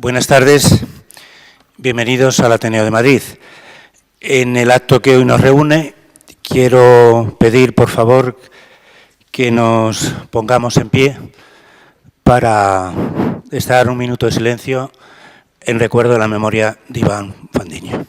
Buenas tardes, bienvenidos al Ateneo de Madrid. En el acto que hoy nos reúne, quiero pedir, por favor, que nos pongamos en pie para estar un minuto de silencio en recuerdo de la memoria de Iván Fandiño.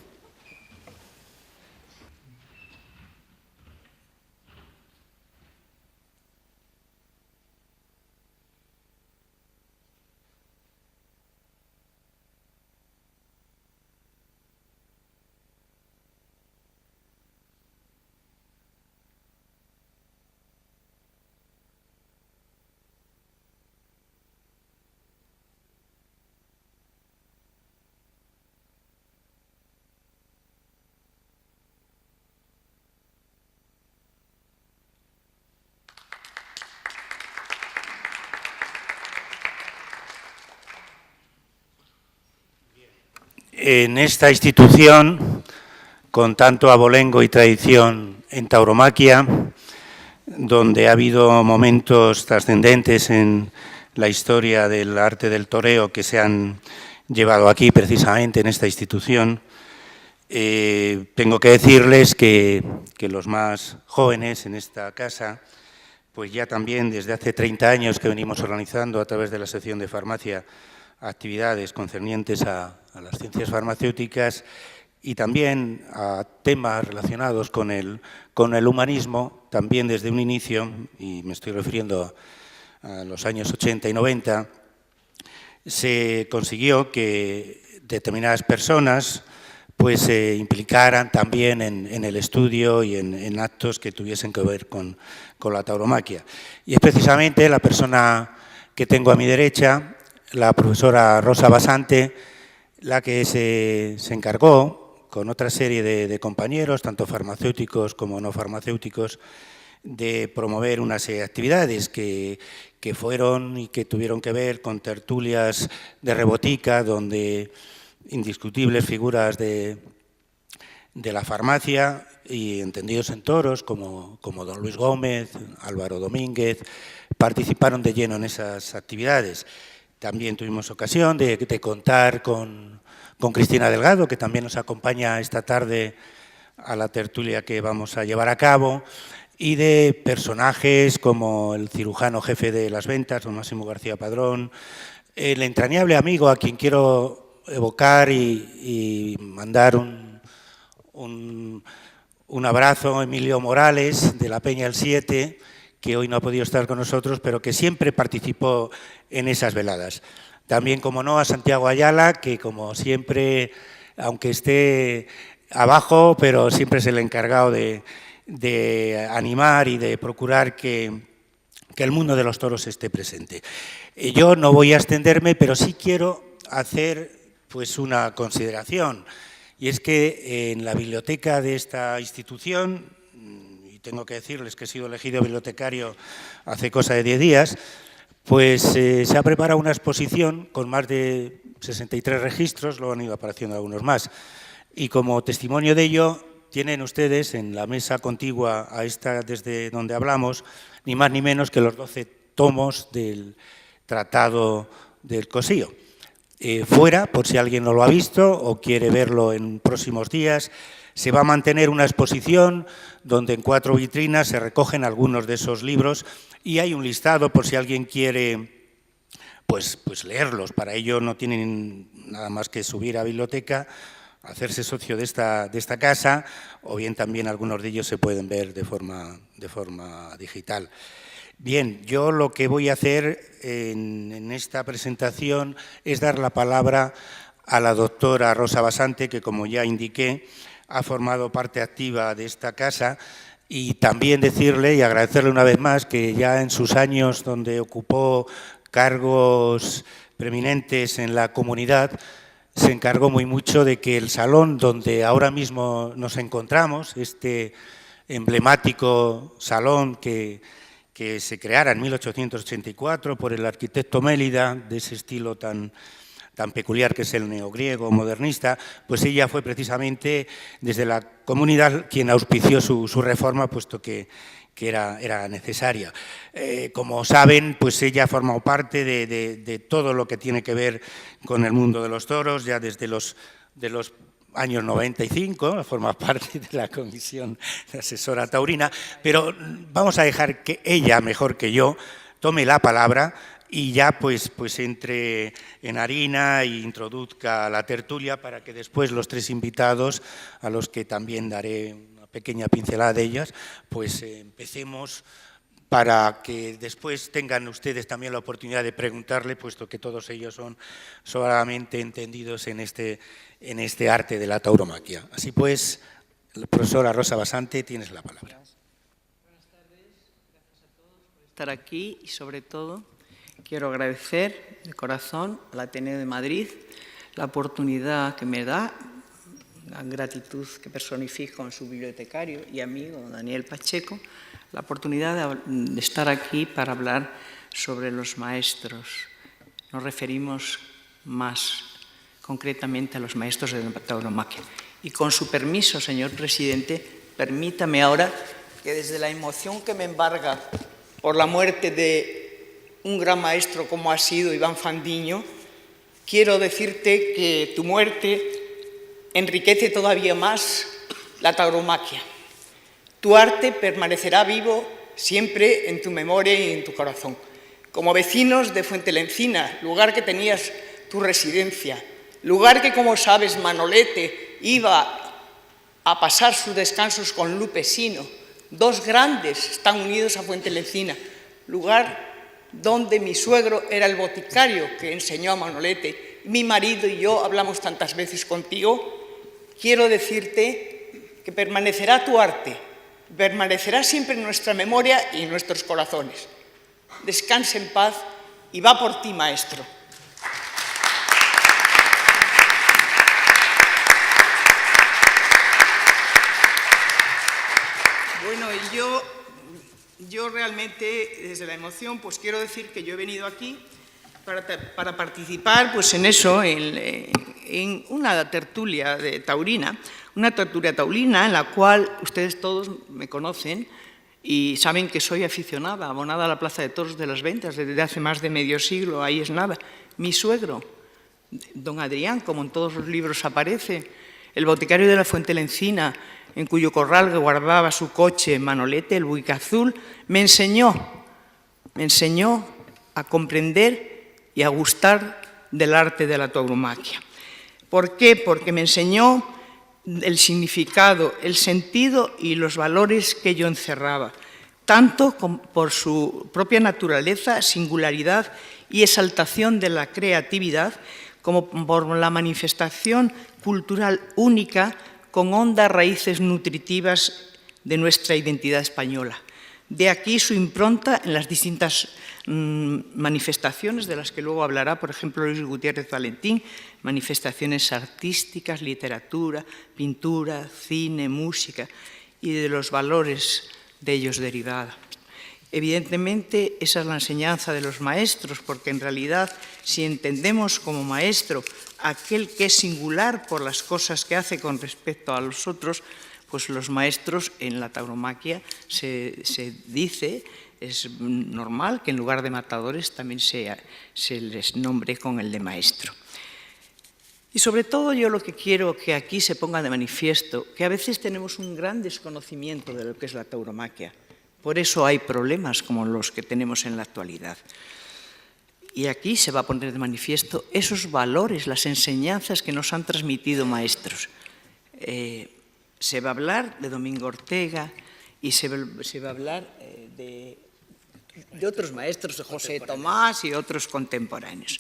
En esta institución, con tanto abolengo y tradición en tauromaquia, donde ha habido momentos trascendentes en la historia del arte del toreo que se han llevado aquí precisamente en esta institución, tengo que decirles que los más jóvenes en esta casa, pues ya también desde hace 30 años que venimos organizando a través de la sección de farmacia actividades concernientes a las ciencias farmacéuticas y también a temas relacionados con el humanismo, también desde un inicio, y me estoy refiriendo a los años 80 y 90, se consiguió que determinadas personas pues se implicaran también en el estudio y en actos que tuviesen que ver con la tauromaquia. Y es precisamente la persona que tengo a mi derecha, la profesora Rosa Basante, la que se encargó, con otra serie de compañeros, tanto farmacéuticos como no farmacéuticos, de promover una serie de actividades que fueron y que tuvieron que ver con tertulias de rebotica, donde indiscutibles figuras de la farmacia y entendidos en toros, como don Luis Gómez, Álvaro Domínguez, participaron de lleno en esas actividades. También tuvimos ocasión de contar con Cristina Delgado, que también nos acompaña esta tarde a la tertulia que vamos a llevar a cabo, y de personajes como el cirujano jefe de las ventas, don Máximo García Padrón, el entrañable amigo a quien quiero evocar y mandar un abrazo, Emilio Morales, de la Peña El 7, que hoy no ha podido estar con nosotros, pero que siempre participó en esas veladas. También, como no, a Santiago Ayala, que como siempre, aunque esté abajo, pero siempre es el encargado de animar y de procurar que el mundo de los toros esté presente. Yo no voy a extenderme, pero sí quiero hacer pues una consideración, y es que en la biblioteca de esta institución, tengo que decirles que he sido elegido bibliotecario hace cosa de 10 días, pues se ha preparado una exposición con más de 63 registros, luego han ido apareciendo algunos más, y como testimonio de ello tienen ustedes en la mesa contigua a esta desde donde hablamos, ni más ni menos que los 12 tomos del Tratado del Cosío. Fuera, por si alguien no lo ha visto o quiere verlo en próximos días, se va a mantener una exposición donde en 4 vitrinas se recogen algunos de esos libros y hay un listado por si alguien quiere pues leerlos. Para ello no tienen nada más que subir a biblioteca, hacerse socio de esta casa, o bien también algunos de ellos se pueden ver de forma digital. Bien, yo lo que voy a hacer en esta presentación es dar la palabra a la doctora Rosa Basante, que como ya indiqué, ha formado parte activa de esta casa, y también decirle y agradecerle una vez más que ya en sus años donde ocupó cargos preeminentes en la comunidad, se encargó muy mucho de que el salón donde ahora mismo nos encontramos, este emblemático salón que se creara en 1884 por el arquitecto Mélida, de ese estilo tan tan peculiar que es el neogriego modernista, pues ella fue precisamente desde la comunidad quien auspició su reforma, puesto que era necesaria. Como saben, pues ella ha formado parte de todo lo que tiene que ver con el mundo de los toros, ya desde los años 95, forma parte de la comisión asesora taurina, pero vamos a dejar que ella, mejor que yo, tome la palabra y ya pues entre en harina e introduzca la tertulia para que después los tres invitados, a los que también daré una pequeña pincelada de ellas, pues empecemos para que después tengan ustedes también la oportunidad de preguntarle, puesto que todos ellos son solamente entendidos en este arte de la tauromaquia. Así pues, la profesora Rosa Basante, tienes la palabra. Buenas tardes, gracias a todos por estar aquí y sobre todo quiero agradecer de corazón al Ateneo de Madrid la oportunidad que me da, la gratitud que personifico en su bibliotecario y amigo Daniel Pacheco, la oportunidad de estar aquí para hablar sobre los maestros. Nos referimos más concretamente a los maestros de la tauromaquia. Y con su permiso, señor presidente, permítame ahora que desde la emoción que me embarga por la muerte de un gran maestro como ha sido Iván Fandiño, quiero decirte que tu muerte enriquece todavía más la tauromaquia. Tu arte permanecerá vivo siempre en tu memoria y en tu corazón. Como vecinos de Fuentelencina, lugar que tenías tu residencia, lugar que, como sabes, Manolete iba a pasar sus descansos con Lupe Sino, dos grandes están unidos a Fuentelencina, lugar donde mi suegro era el boticario que enseñó a Manolete, mi marido y yo hablamos tantas veces contigo. Quiero decirte que permanecerá tu arte, permanecerá siempre en nuestra memoria y en nuestros corazones. Descansa en paz y va por ti, maestro. Bueno, y yo realmente, desde la emoción, pues quiero decir que yo he venido aquí para participar pues en eso, en una tertulia taurina, en la cual ustedes todos me conocen y saben que soy aficionada, abonada a la Plaza de Toros de las Ventas desde hace más de medio siglo, ahí es nada. Mi suegro, don Adrián, como en todos los libros aparece, el boticario de la Fuentelencina, en cuyo corral guardaba su coche Manolete, el Buicazul, me enseñó a comprender y a gustar del arte de la tauromaquia. ¿Por qué? Porque me enseñó el significado, el sentido y los valores que yo encerraba, tanto por su propia naturaleza, singularidad y exaltación de la creatividad, como por la manifestación cultural única con hondas raíces nutritivas de nuestra identidad española. De aquí su impronta en las distintas manifestaciones de las que luego hablará, por ejemplo, Luis Gutiérrez Valentín, manifestaciones artísticas, literatura, pintura, cine, música y de los valores de ellos derivada. Evidentemente, esa es la enseñanza de los maestros, porque en realidad, si entendemos como maestro aquel que es singular por las cosas que hace con respecto a los otros, pues los maestros en la tauromaquia se dice, es normal que en lugar de matadores también se les nombre con el de maestro. Y sobre todo yo lo que quiero que aquí se ponga de manifiesto, que a veces tenemos un gran desconocimiento de lo que es la tauromaquia. Por eso hay problemas como los que tenemos en la actualidad. Y aquí se va a poner de manifiesto esos valores, las enseñanzas que nos han transmitido maestros. Se va a hablar de Domingo Ortega y se va a hablar de otros maestros, de José Tomás y otros contemporáneos.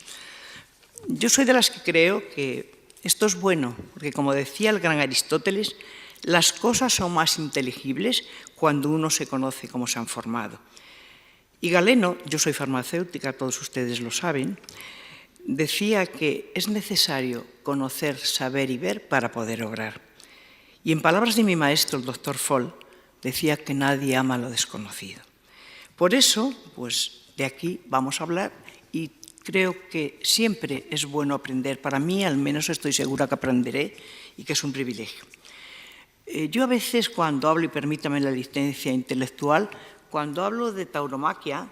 Yo soy de las que creo que esto es bueno, porque como decía el gran Aristóteles, las cosas son más inteligibles cuando uno se conoce cómo se han formado. Y Galeno, yo soy farmacéutica, todos ustedes lo saben, decía que es necesario conocer, saber y ver para poder obrar. Y en palabras de mi maestro, el doctor Foll, decía que nadie ama lo desconocido. Por eso, pues de aquí vamos a hablar y creo que siempre es bueno aprender. Para mí, al menos, estoy segura que aprenderé y que es un privilegio. Yo a veces, cuando hablo, y permítame la licencia intelectual, cuando hablo de tauromaquia,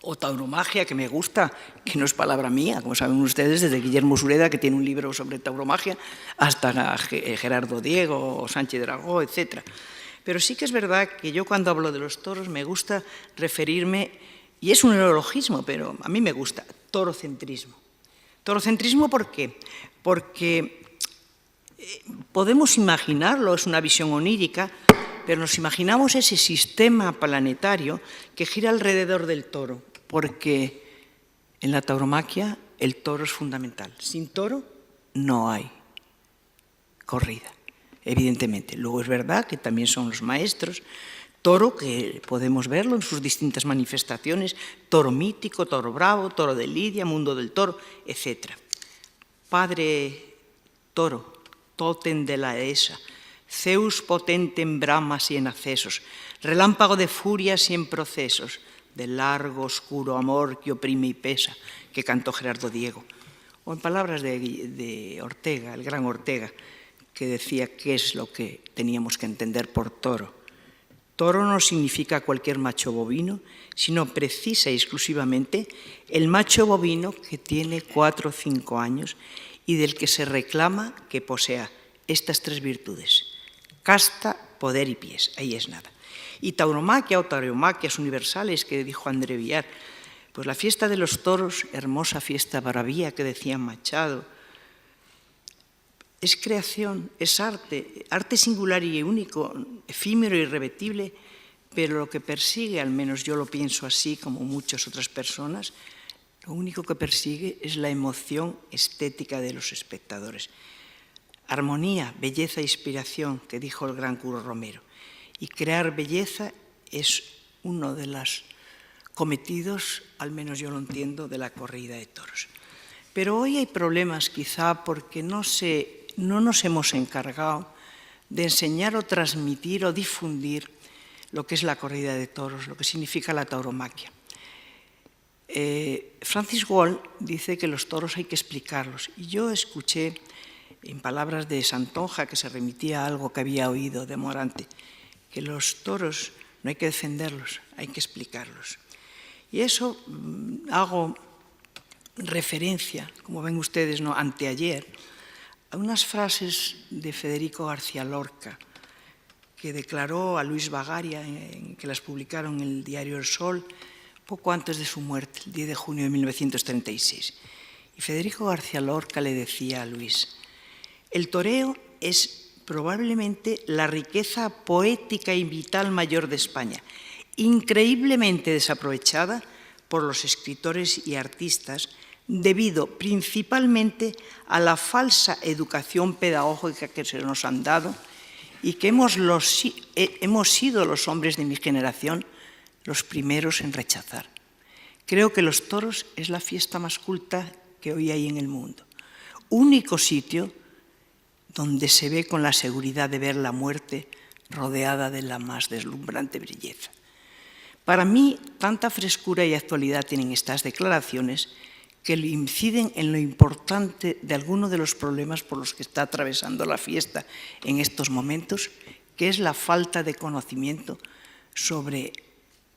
o tauromagia, que me gusta, que no es palabra mía, como saben ustedes, desde Guillermo Sureda, que tiene un libro sobre tauromagia, hasta Gerardo Diego, o Sánchez Dragó, etc. Pero sí que es verdad que yo cuando hablo de los toros me gusta referirme, y es un neologismo, pero a mí me gusta, torocentrismo. Torocentrismo, ¿por qué? Porque podemos imaginarlo, es una visión onírica, pero nos imaginamos ese sistema planetario que gira alrededor del toro, porque en la tauromaquia el toro es fundamental. Sin toro no hay corrida, evidentemente. Luego es verdad que también son los maestros. Toro, que podemos verlo en sus distintas manifestaciones, toro mítico, toro bravo, toro de lidia, mundo del toro, etc. Padre toro, tótem de la dehesa, Zeus potente en bramas y en accesos, relámpago de furias y en procesos, del largo, oscuro amor que oprime y pesa, que cantó Gerardo Diego. O en palabras de Ortega, el gran Ortega, que decía qué es lo que teníamos que entender por toro. Toro no significa cualquier macho bovino, sino precisa y exclusivamente el macho bovino que tiene 4 o 5 años y del que se reclama que posea estas 3 virtudes: casta, poder y pies. Ahí es nada. Y tauromaquia o tauromaquias universales, que dijo André Villar, pues la fiesta de los toros, hermosa fiesta bravía, que decía Machado, es creación, es arte, arte singular y único, efímero e irrebetible, pero lo que persigue, al menos yo lo pienso así, como muchas otras personas, lo único que persigue es la emoción estética de los espectadores. Armonía, belleza e inspiración, que dijo el gran Curro Romero. Y crear belleza es uno de los cometidos, al menos yo lo entiendo, de la corrida de toros. Pero hoy hay problemas quizá porque no nos hemos encargado de enseñar o transmitir o difundir lo que es la corrida de toros, lo que significa la tauromaquia. Francis Wall dice que los toros hay que explicarlos. Y yo escuché, en palabras de Santonja, que se remitía a algo que había oído de Morante, que los toros no hay que defenderlos, hay que explicarlos. Y eso hago referencia, como ven ustedes, ¿no?, anteayer, a unas frases de Federico García Lorca, que declaró a Luis Bagaria, que las publicaron en el diario El Sol, poco antes de su muerte, el 10 de junio de 1936. Y Federico García Lorca le decía a Luis: el toreo es probablemente la riqueza poética y vital mayor de España, increíblemente desaprovechada por los escritores y artistas, debido principalmente a la falsa educación pedagógica que se nos han dado y que hemos sido los hombres de mi generación los primeros en rechazar. Creo que los toros es la fiesta más culta que hoy hay en el mundo. Único sitio donde se ve con la seguridad de ver la muerte rodeada de la más deslumbrante belleza. Para mí, tanta frescura y actualidad tienen estas declaraciones que inciden en lo importante de algunos de los problemas por los que está atravesando la fiesta en estos momentos, que es la falta de conocimiento sobre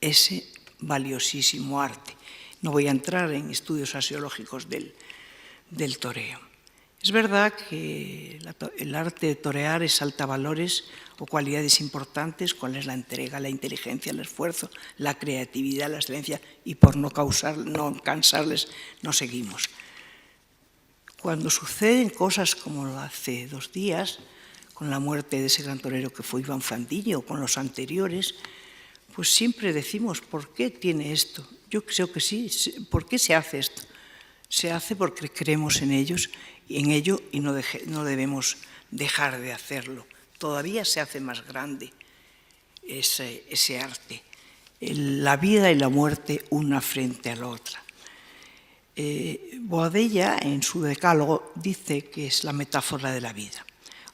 ese valiosísimo arte. No voy a entrar en estudios axiológicos del toreo. Es verdad que el arte de torear exalta valores o cualidades importantes, cuál es la entrega, la inteligencia, el esfuerzo, la creatividad, la excelencia, y por no cansarles, no seguimos. Cuando suceden cosas como hace 2 días, con la muerte de ese gran torero que fue Iván Fandiño, o con los anteriores, pues siempre decimos, ¿por qué tiene esto? Yo creo que sí, ¿por qué se hace esto? Se hace porque creemos en ello y no debemos dejar de hacerlo. Todavía se hace más grande ese arte. La vida y la muerte una frente a la otra. Boadella, en su decálogo, dice que es la metáfora de la vida.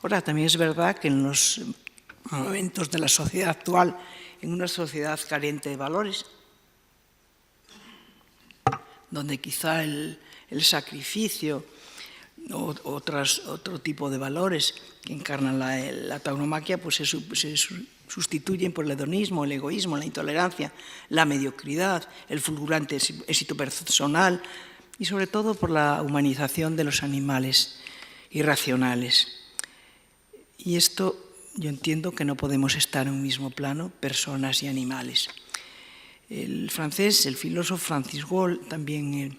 Ahora, también es verdad que en los momentos de la sociedad actual, en una sociedad carente de valores, donde quizá el sacrificio o otro tipo de valores que encarnan la tauromaquia pues se sustituyen por el hedonismo, el egoísmo, la intolerancia, la mediocridad, el fulgurante éxito personal y sobre todo por la humanización de los animales irracionales. Y esto yo entiendo que no podemos estar en un mismo plano, personas y animales. El francés, el filósofo Francis Gall, también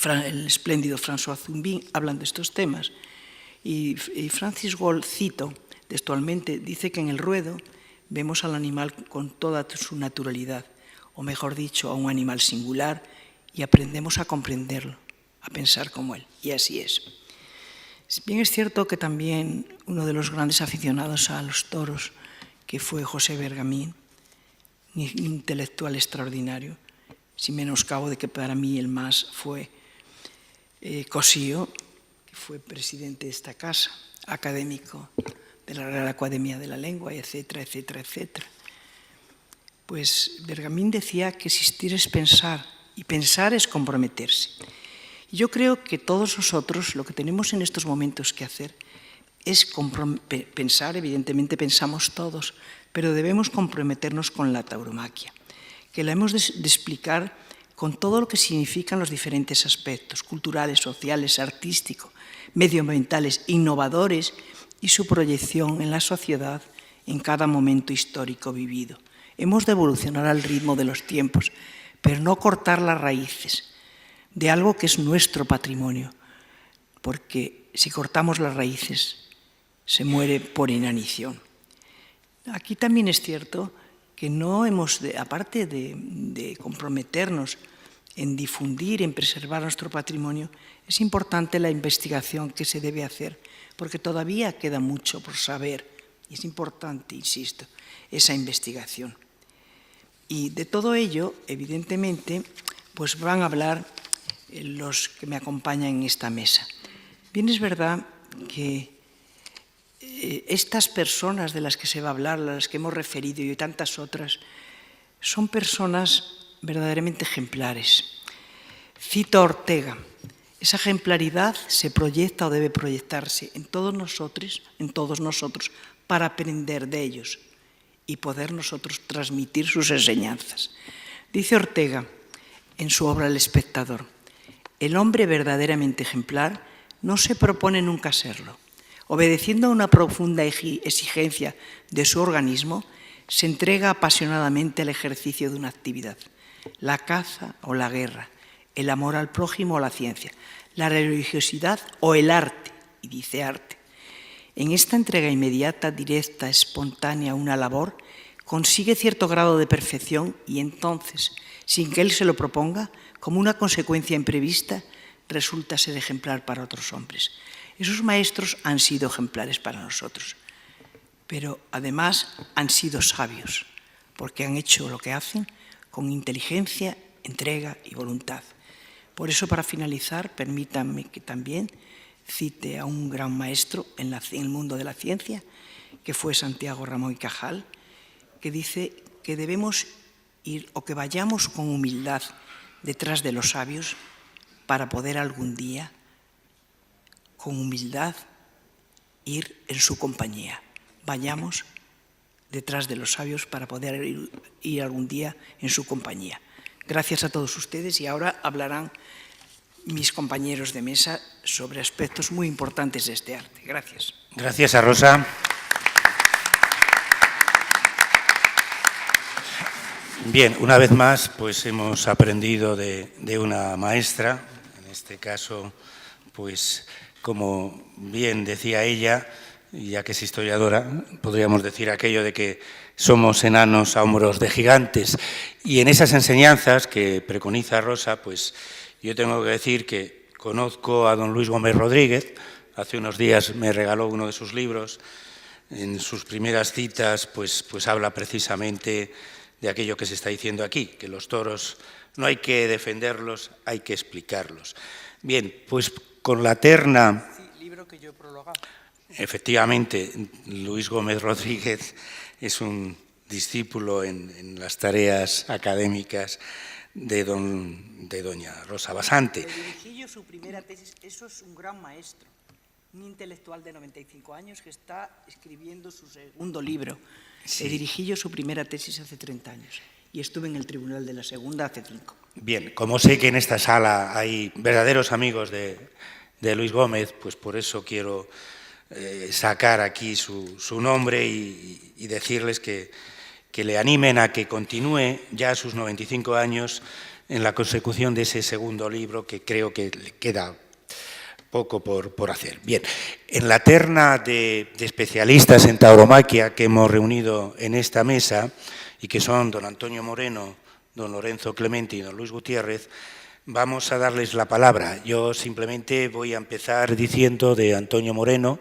el espléndido François Zumbin hablan de estos temas. Y Francis Gall, cito textualmente, dice que en el ruedo vemos al animal con toda su naturalidad, o mejor dicho, a un animal singular, y aprendemos a comprenderlo, a pensar como él. Y así es. Bien es cierto que también uno de los grandes aficionados a los toros, que fue José Bergamín, un intelectual extraordinario, sin menoscabo de que para mí el más fue Cosío, que fue presidente de esta casa, académico de la Real Academia de la Lengua, etcétera, etcétera, etcétera. Pues Bergamín decía que existir es pensar, y pensar es comprometerse. Y yo creo que todos nosotros lo que tenemos en estos momentos que hacer es pensar, evidentemente pensamos todos, pero debemos comprometernos con la tauromaquia, que la hemos de explicar con todo lo que significan los diferentes aspectos culturales, sociales, artísticos, medioambientales, innovadores y su proyección en la sociedad en cada momento histórico vivido. Hemos de evolucionar al ritmo de los tiempos, pero no cortar las raíces de algo que es nuestro patrimonio, porque si cortamos las raíces se muere por inanición. Aquí también es cierto que no hemos, aparte de comprometernos en difundir, en preservar nuestro patrimonio, es importante la investigación que se debe hacer, porque todavía queda mucho por saber, y es importante, insisto, esa investigación. Y de todo ello, evidentemente, pues van a hablar los que me acompañan en esta mesa. Bien es verdad que estas personas de las que se va a hablar, las que hemos referido y tantas otras, son personas verdaderamente ejemplares. Cito a Ortega: esa ejemplaridad se proyecta o debe proyectarse en todos nosotros para aprender de ellos y poder nosotros transmitir sus enseñanzas. Dice Ortega en su obra El espectador: el hombre verdaderamente ejemplar no se propone nunca serlo. Obedeciendo a una profunda exigencia de su organismo, se entrega apasionadamente al ejercicio de una actividad: la caza o la guerra, el amor al prójimo o la ciencia, la religiosidad o el arte, y dice arte. En esta entrega inmediata, directa, espontánea a una labor, consigue cierto grado de perfección y entonces, sin que él se lo proponga, como una consecuencia imprevista, resulta ser ejemplar para otros hombres. Esos maestros han sido ejemplares para nosotros, pero además han sido sabios, porque han hecho lo que hacen con inteligencia, entrega y voluntad. Por eso, para finalizar, permítanme que también cite a un gran maestro en el mundo de la ciencia, que fue Santiago Ramón y Cajal, que dice que debemos ir, o que vayamos con humildad detrás de los sabios para poder algún día, con humildad, ir en su compañía. Vayamos detrás de los sabios para poder ir algún día en su compañía. Gracias a todos ustedes, y ahora hablarán mis compañeros de mesa sobre aspectos muy importantes de este arte. Gracias. Gracias a Rosa. Bien, una vez más, pues hemos aprendido de una maestra, en este caso, pues como bien decía ella, ya que es historiadora, podríamos decir aquello de que somos enanos a hombros de gigantes. Y en esas enseñanzas que preconiza Rosa, pues yo tengo que decir que conozco a don Luis Gómez Rodríguez. Hace unos días me regaló uno de sus libros. En sus primeras citas, pues habla precisamente de aquello que se está diciendo aquí, que los toros no hay que defenderlos, hay que explicarlos. Bien, pues con la terna... Sí, libro que yo he prologado. Efectivamente, Luis Gómez Rodríguez es un discípulo en las tareas académicas doña Rosa Basante. Le dirigí yo su primera tesis, eso es un gran maestro, un intelectual de 95 años que está escribiendo su segundo libro. Sí. Le dirigí yo su primera tesis hace 30 años y estuve en el tribunal de la segunda hace 5. Bien, como sé que en esta sala hay verdaderos amigos de Luis Gómez, pues por eso quiero sacar aquí su nombre y decirles que le animen a que continúe ya a sus 95 años en la consecución de ese segundo libro, que creo que le queda poco por hacer. Bien, en la terna de especialistas en tauromaquia que hemos reunido en esta mesa, y que son don Antonio Moreno, don Lorenzo Clemente y don Luis Gutiérrez, vamos a darles la palabra. Yo simplemente voy a empezar diciendo de Antonio Moreno,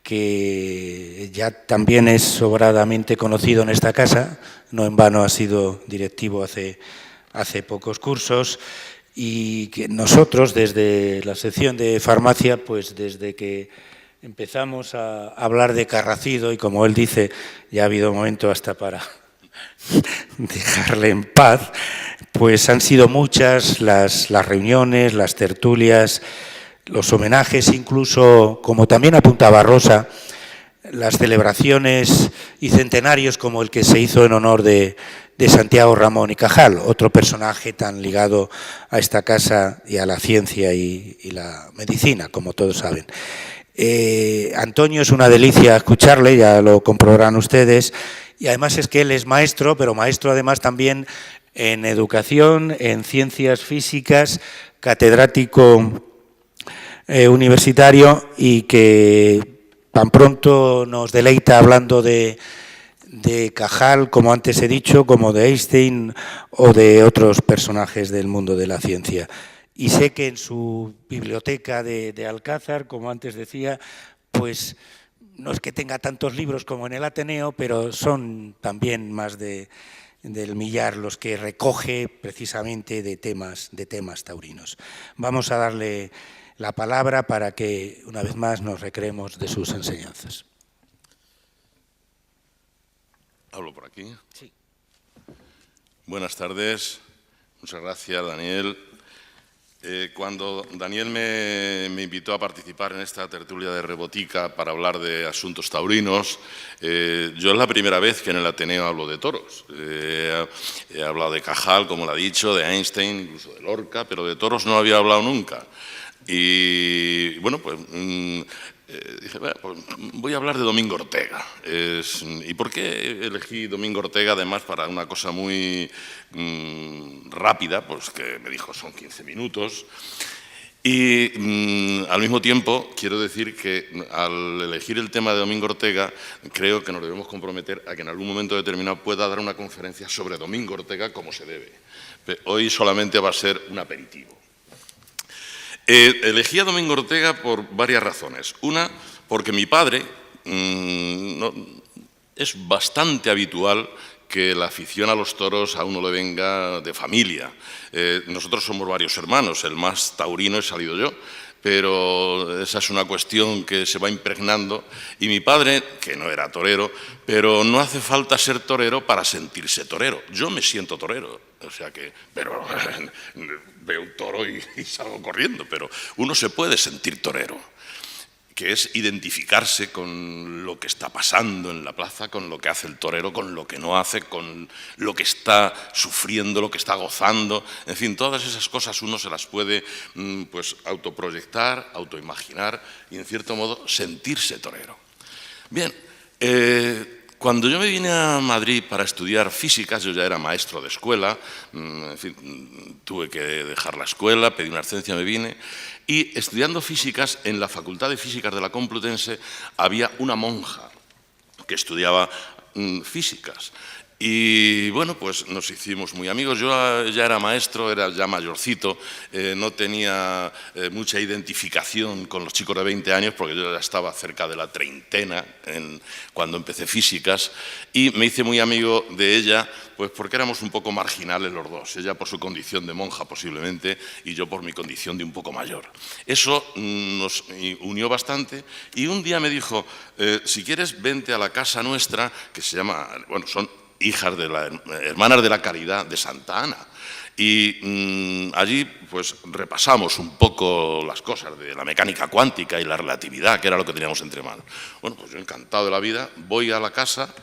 que ya también es sobradamente conocido en esta casa, no en vano ha sido directivo hace pocos cursos, y que nosotros desde la sección de farmacia, pues desde que empezamos a hablar de Carracido, y como él dice, ya ha habido momento hasta para dejarle en paz, pues han sido muchas las reuniones, las tertulias, los homenajes, incluso, como también apuntaba Rosa, las celebraciones y centenarios como el que se hizo en honor de Santiago Ramón y Cajal, otro personaje tan ligado a esta casa y a la ciencia y la medicina, como todos saben. Antonio es una delicia escucharle, ya lo comprobarán ustedes, y además es que él es maestro, pero maestro además también en educación, en ciencias físicas, catedrático universitario, y que tan pronto nos deleita hablando de Cajal, como antes he dicho, como de Einstein o de otros personajes del mundo de la ciencia. Y sé que en su biblioteca de Alcázar, como antes decía, pues no es que tenga tantos libros como en el Ateneo, pero son también más del millar los que recoge precisamente de temas taurinos. Vamos a darle la palabra para que una vez más nos recreemos de sus enseñanzas. ¿Hablo por aquí? Sí. Buenas tardes. Muchas gracias, Daniel. Cuando Daniel me invitó a participar en esta tertulia de Rebotica para hablar de asuntos taurinos, yo es la primera vez que en el Ateneo hablo de toros. He hablado de Cajal, como lo ha dicho, de Einstein, incluso de Lorca, pero de toros no había hablado nunca. Y bueno, pues dije, bueno, pues voy a hablar de Domingo Ortega. ¿Y por qué elegí Domingo Ortega? Además, para una cosa muy rápida, pues que me dijo son 15 minutos. Y al mismo tiempo, quiero decir que al elegir el tema de Domingo Ortega, creo que nos debemos comprometer a que en algún momento determinado pueda dar una conferencia sobre Domingo Ortega como se debe. Hoy solamente va a ser un aperitivo. Elegí a Domingo Ortega por varias razones. Una, porque mi padre es bastante habitual que la afición a los toros a uno le venga de familia. Nosotros somos varios hermanos, el más taurino he salido yo, pero esa es una cuestión que se va impregnando. Y mi padre, que no era torero, pero no hace falta ser torero para sentirse torero. Yo me siento torero, o sea que, pero veo un toro y salgo corriendo, pero uno se puede sentir torero, que es identificarse con lo que está pasando en la plaza, con lo que hace el torero, con lo que no hace, con lo que está sufriendo, lo que está gozando. En fin, todas esas cosas uno se las puede pues, autoproyectar, autoimaginar y, en cierto modo, sentirse torero. Bien, cuando yo me vine a Madrid para estudiar físicas, yo ya era maestro de escuela, en fin, tuve que dejar la escuela, pedí una licencia, me vine. Y estudiando físicas, en la Facultad de Físicas de la Complutense había una monja que estudiaba físicas. Y bueno, pues nos hicimos muy amigos. Yo ya era maestro, era ya mayorcito, no tenía mucha identificación con los chicos de 20 años porque yo ya estaba cerca de la treintena cuando empecé físicas, y me hice muy amigo de ella pues porque éramos un poco marginales los dos, ella por su condición de monja posiblemente y yo por mi condición de un poco mayor. Eso nos unió bastante y un día me dijo, si quieres vente a la casa nuestra, que se llama, bueno, son hijas de hermanas de la Caridad de Santa Ana. Y allí pues repasamos un poco las cosas de la mecánica cuántica y la relatividad, que era lo que teníamos entre manos. Bueno, pues yo encantado de la vida, voy a la casa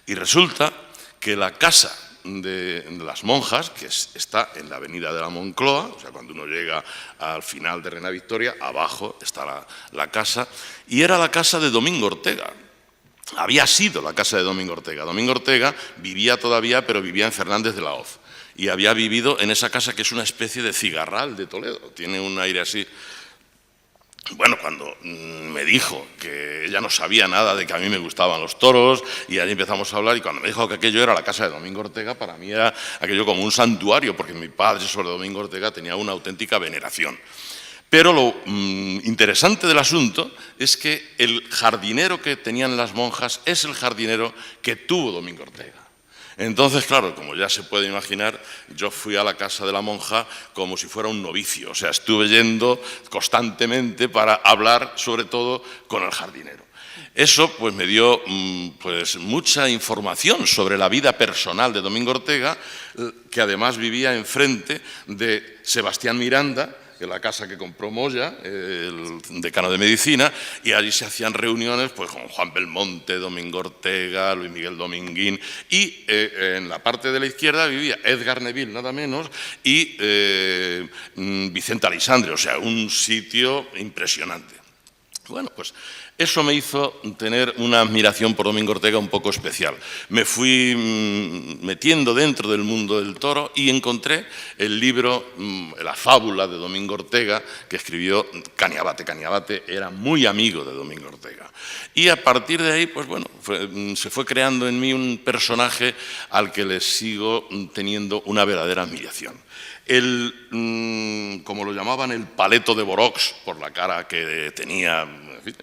y resulta que la casa de las monjas, que está en la avenida de la Moncloa, o sea, cuando uno llega al final de Reina Victoria, abajo está la casa, y era la casa de Domingo Ortega. Había sido la casa de Domingo Ortega. Domingo Ortega vivía todavía, pero vivía en Fernández de la Hoz. Y había vivido en esa casa que es una especie de cigarral de Toledo. Tiene un aire así. Bueno, cuando me dijo que ella no sabía nada de que a mí me gustaban los toros, y ahí empezamos a hablar, y cuando me dijo que aquello era la casa de Domingo Ortega, para mí era aquello como un santuario, porque mi padre sobre Domingo Ortega tenía una auténtica veneración. Pero lo interesante del asunto es que el jardinero que tenían las monjas es el jardinero que tuvo Domingo Ortega. Entonces, claro, como ya se puede imaginar, yo fui a la casa de la monja como si fuera un novicio. O sea, estuve yendo constantemente para hablar, sobre todo, con el jardinero. Eso pues me dio pues, mucha información sobre la vida personal de Domingo Ortega, que además vivía enfrente de Sebastián Miranda, en la casa que compró Moya, el decano de medicina, y allí se hacían reuniones pues, con Juan Belmonte, Domingo Ortega, Luis Miguel Dominguín, y en la parte de la izquierda vivía Edgar Neville, nada menos, y Vicente Aleixandre, o sea, un sitio impresionante. Bueno, pues eso me hizo tener una admiración por Domingo Ortega un poco especial. Me fui metiendo dentro del mundo del toro y encontré el libro, la fábula de Domingo Ortega, que escribió Cañabate. Cañabate era muy amigo de Domingo Ortega. Y a partir de ahí, pues bueno, se fue creando en mí un personaje al que le sigo teniendo una verdadera admiración. Como lo llamaban, el paleto de Borox, por la cara que tenía,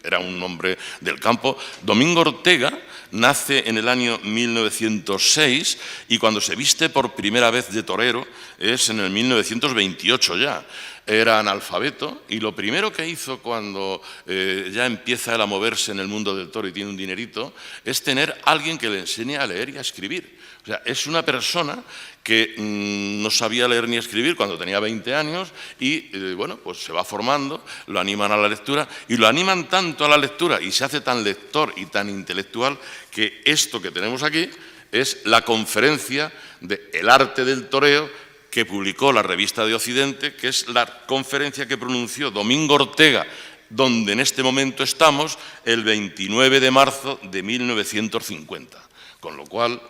era un hombre del campo. Domingo Ortega nace en el año 1906 y cuando se viste por primera vez de torero es en el 1928 ya. Era analfabeto y lo primero que hizo cuando ya empieza él a moverse en el mundo del toro y tiene un dinerito es tener a alguien que le enseñe a leer y a escribir. O sea, es una persona que no sabía leer ni escribir cuando tenía 20 años y, bueno, pues se va formando, lo animan a la lectura y lo animan tanto a la lectura y se hace tan lector y tan intelectual que esto que tenemos aquí es la conferencia de El arte del toreo que publicó la Revista de Occidente, que es la conferencia que pronunció Domingo Ortega, donde en este momento estamos, el 29 de marzo de 1950. Con lo cual,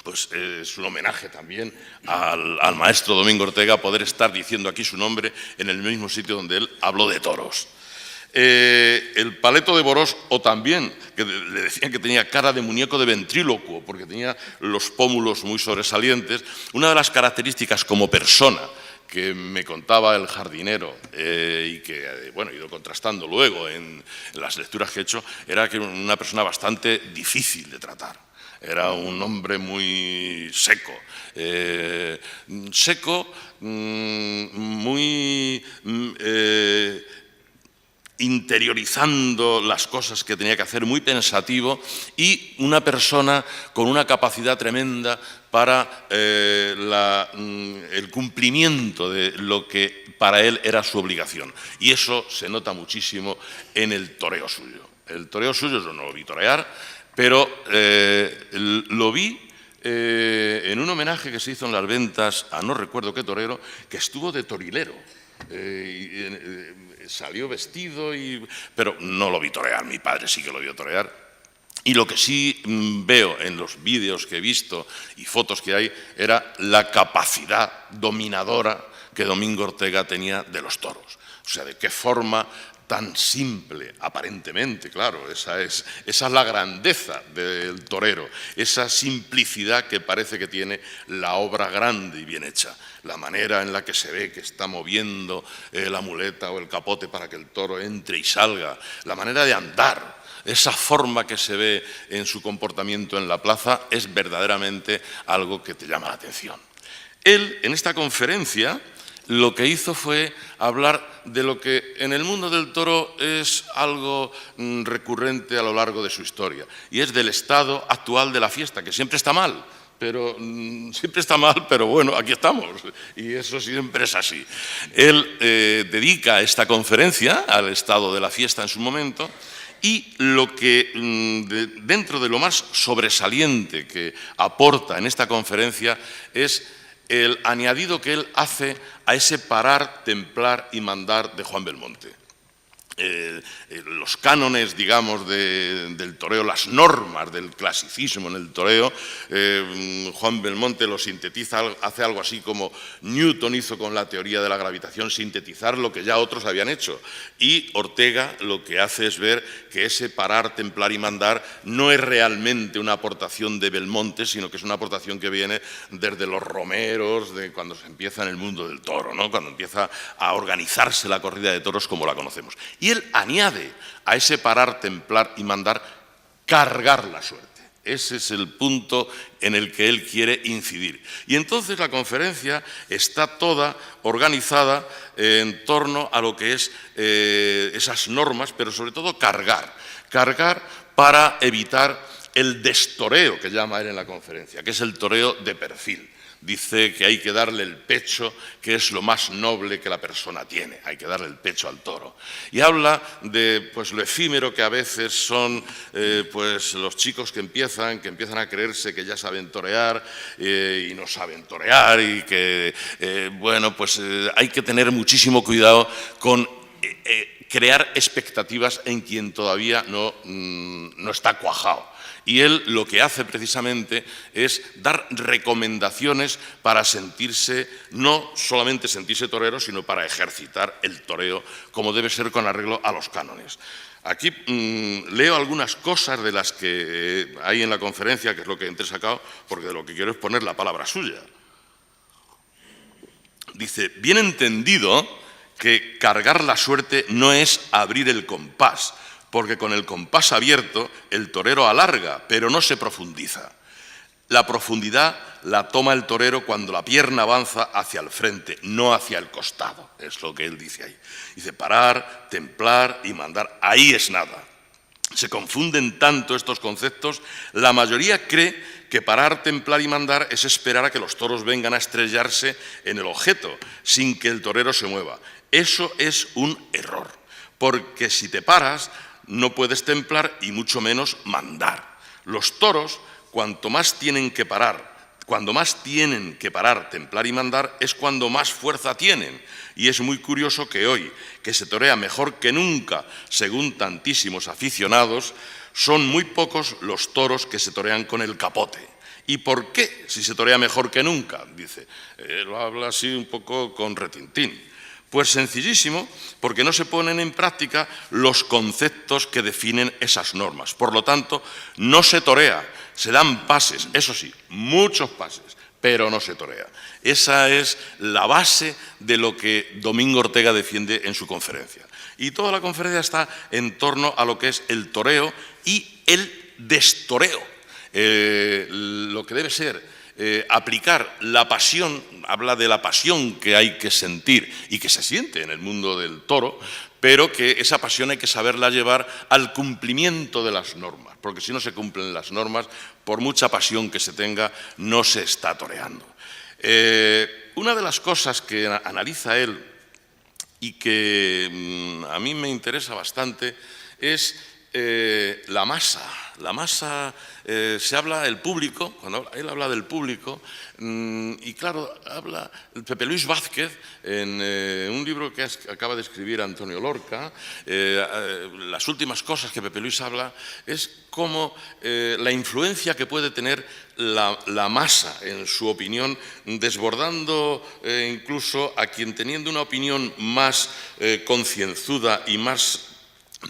pues es un homenaje también al maestro Domingo Ortega poder estar diciendo aquí su nombre en el mismo sitio donde él habló de toros. El paleto de Borox, o también, que le decían que tenía cara de muñeco de ventrílocuo, porque tenía los pómulos muy sobresalientes. Una de las características como persona que me contaba el jardinero y que, bueno, he ido contrastando luego en las lecturas que he hecho, era que era una persona bastante difícil de tratar. Era un hombre muy seco, muy interiorizando las cosas que tenía que hacer, muy pensativo y una persona con una capacidad tremenda para el cumplimiento de lo que para él era su obligación. Y eso se nota muchísimo en el toreo suyo. El toreo suyo yo no lo vi torear, pero lo vi en un homenaje que se hizo en las ventas a no recuerdo qué torero, que estuvo de torilero. Salió vestido, pero no lo vi torear, mi padre sí que lo vio torear. Y lo que sí veo en los vídeos que he visto y fotos que hay era la capacidad dominadora que Domingo Ortega tenía de los toros. O sea, de qué forma tan simple, aparentemente, claro, esa es la grandeza del torero, esa simplicidad que parece que tiene la obra grande y bien hecha, la manera en la que se ve que está moviendo la muleta o el capote para que el toro entre y salga, la manera de andar, esa forma que se ve en su comportamiento en la plaza es verdaderamente algo que te llama la atención. Él, en esta conferencia, lo que hizo fue hablar de lo que en el mundo del toro es algo recurrente a lo largo de su historia, y es del estado actual de la fiesta, que siempre está mal. pero siempre está mal, pero bueno, aquí estamos, y eso siempre es así. Él dedica esta conferencia al estado de la fiesta en su momento, y lo que, dentro de lo más sobresaliente que aporta en esta conferencia, es el añadido que él hace a ese parar, templar y mandar de Juan Belmonte. Los cánones, digamos, del toreo, las normas del clasicismo en el toreo, Juan Belmonte lo sintetiza, hace algo así como Newton hizo con la teoría de la gravitación, sintetizar lo que ya otros habían hecho. Y Ortega lo que hace es ver que ese parar, templar y mandar no es realmente una aportación de Belmonte, sino que es una aportación que viene desde los romeros, de cuando se empieza en el mundo del toro, ¿no? Cuando empieza a organizarse la corrida de toros como la conocemos. Y él añade a ese parar, templar y mandar, cargar la suerte. Ese es el punto en el que él quiere incidir. Y entonces la conferencia está toda organizada en torno a lo que es esas normas, pero sobre todo cargar. Cargar para evitar el destoreo, que llama él en la conferencia, que es el toreo de perfil. Dice que hay que darle el pecho, que es lo más noble que la persona tiene. Hay que darle el pecho al toro. Y habla de lo efímero que a veces son los chicos que empiezan a creerse que ya saben torear y no saben torear, y que, hay que tener muchísimo cuidado con crear expectativas en quien todavía no está cuajado. Y él lo que hace precisamente es dar recomendaciones para sentirse, no solamente sentirse torero, sino para ejercitar el toreo como debe ser con arreglo a los cánones. Aquí leo algunas cosas de las que hay en la conferencia, que es lo que he entresacado, porque de lo que quiero es poner la palabra suya. Dice, bien entendido que cargar la suerte no es abrir el compás, porque con el compás abierto el torero alarga, pero no se profundiza. La profundidad la toma el torero cuando la pierna avanza hacia el frente, no hacia el costado. Es lo que él dice ahí. Dice parar, templar y mandar. Ahí es nada. Se confunden tanto estos conceptos. La mayoría cree que parar, templar y mandar es esperar a que los toros vengan a estrellarse en el objeto, sin que el torero se mueva. Eso es un error, porque si te paras, no puedes templar y mucho menos mandar. Los toros, cuanto más tienen que parar, templar y mandar, es cuando más fuerza tienen. Y es muy curioso que hoy, que se torea mejor que nunca, según tantísimos aficionados, son muy pocos los toros que se torean con el capote. ¿Y por qué, si se torea mejor que nunca? Dice, lo habla así un poco con retintín. Pues sencillísimo, porque no se ponen en práctica los conceptos que definen esas normas. Por lo tanto, no se torea, se dan pases, eso sí, muchos pases, pero no se torea. Esa es la base de lo que Domingo Ortega defiende en su conferencia. Y toda la conferencia está en torno a lo que es el toreo y el destoreo. Lo que debe ser aplicar la pasión, habla de la pasión que hay que sentir y que se siente en el mundo del toro, pero que esa pasión hay que saberla llevar al cumplimiento de las normas, porque si no se cumplen las normas, por mucha pasión que se tenga, no se está toreando. Una de las cosas que analiza él y que a mí me interesa bastante es la masa. La masa, se habla del público, cuando él habla del público, y claro, habla Pepe Luis Vázquez en un libro que acaba de escribir Antonio Lorca. Las últimas cosas que Pepe Luis habla es cómo la influencia que puede tener la masa en su opinión, desbordando incluso a quien teniendo una opinión más concienzuda y más,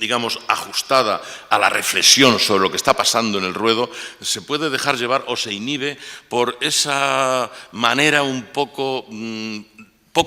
digamos, ajustada a la reflexión sobre lo que está pasando en el ruedo, se puede dejar llevar o se inhibe por esa manera un poco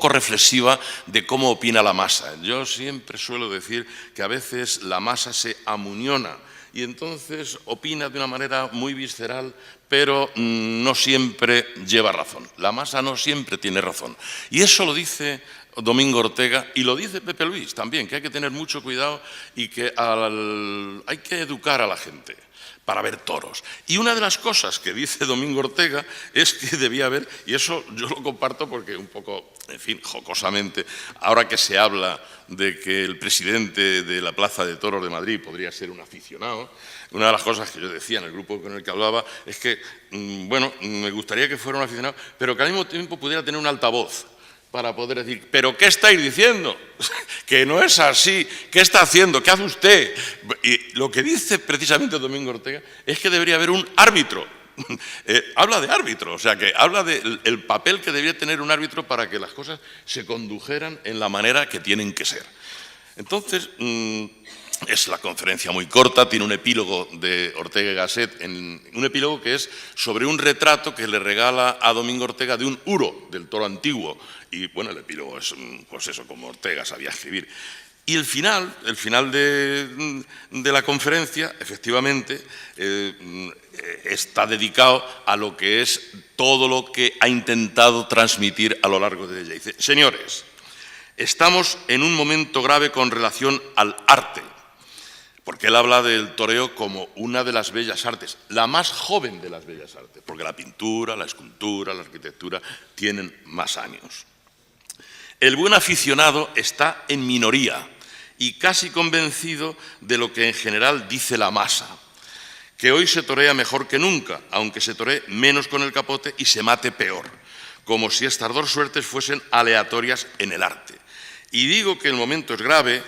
reflexiva de cómo opina la masa. Yo siempre suelo decir que a veces la masa se amuñona y entonces opina de una manera muy visceral, pero no siempre lleva razón. La masa no siempre tiene razón. Y eso lo dice Domingo Ortega, y lo dice Pepe Luis también, que hay que tener mucho cuidado y que hay que educar a la gente para ver toros. Y una de las cosas que dice Domingo Ortega es que debía haber, y eso yo lo comparto porque un poco, en fin, jocosamente, ahora que se habla de que el presidente de la Plaza de Toros de Madrid podría ser un aficionado, una de las cosas que yo decía en el grupo con el que hablaba es que, bueno, me gustaría que fuera un aficionado, pero que al mismo tiempo pudiera tener un altavoz para poder decir, ¿pero qué estáis diciendo? Que no es así. ¿Qué está haciendo? ¿Qué hace usted? Y lo que dice precisamente Domingo Ortega es que debería haber un árbitro. Habla de árbitro, o sea, que habla del papel que debería tener un árbitro para que las cosas se condujeran en la manera que tienen que ser. Entonces, es la conferencia muy corta, tiene un epílogo de Ortega y Gasset, un epílogo que es sobre un retrato que le regala a Domingo Ortega de un uro del toro antiguo. Y bueno, el epílogo es, pues eso, como Ortega sabía escribir. Y el final de la conferencia, efectivamente, está dedicado a lo que es todo lo que ha intentado transmitir a lo largo de ella. Dice, señores, estamos en un momento grave con relación al arte, porque él habla del toreo como una de las bellas artes, la más joven de las bellas artes, porque la pintura, la escultura, la arquitectura tienen más años. El buen aficionado está en minoría y casi convencido de lo que en general dice la masa, que hoy se torea mejor que nunca, aunque se toree menos con el capote y se mate peor, como si estas dos suertes fuesen aleatorias en el arte. Y digo que el momento es grave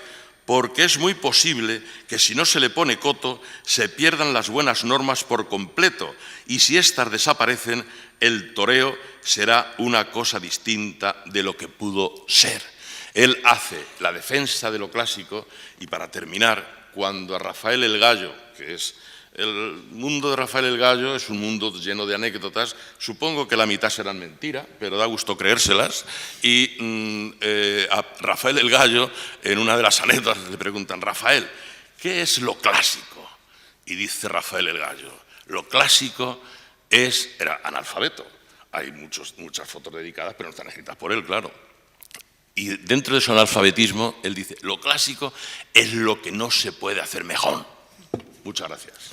porque es muy posible que si no se le pone coto se pierdan las buenas normas por completo y si éstas desaparecen el toreo será una cosa distinta de lo que pudo ser. Él hace la defensa de lo clásico y para terminar, cuando a Rafael el Gallo, que es el mundo de Rafael el Gallo es un mundo lleno de anécdotas, supongo que la mitad serán mentira, pero da gusto creérselas, y a Rafael el Gallo, en una de las anécdotas le preguntan, Rafael, ¿qué es lo clásico? Y dice Rafael el Gallo, lo clásico era analfabeto. Hay muchas fotos dedicadas, pero no están escritas por él, claro. Y dentro de su analfabetismo, él dice, lo clásico es lo que no se puede hacer mejor. Muchas gracias.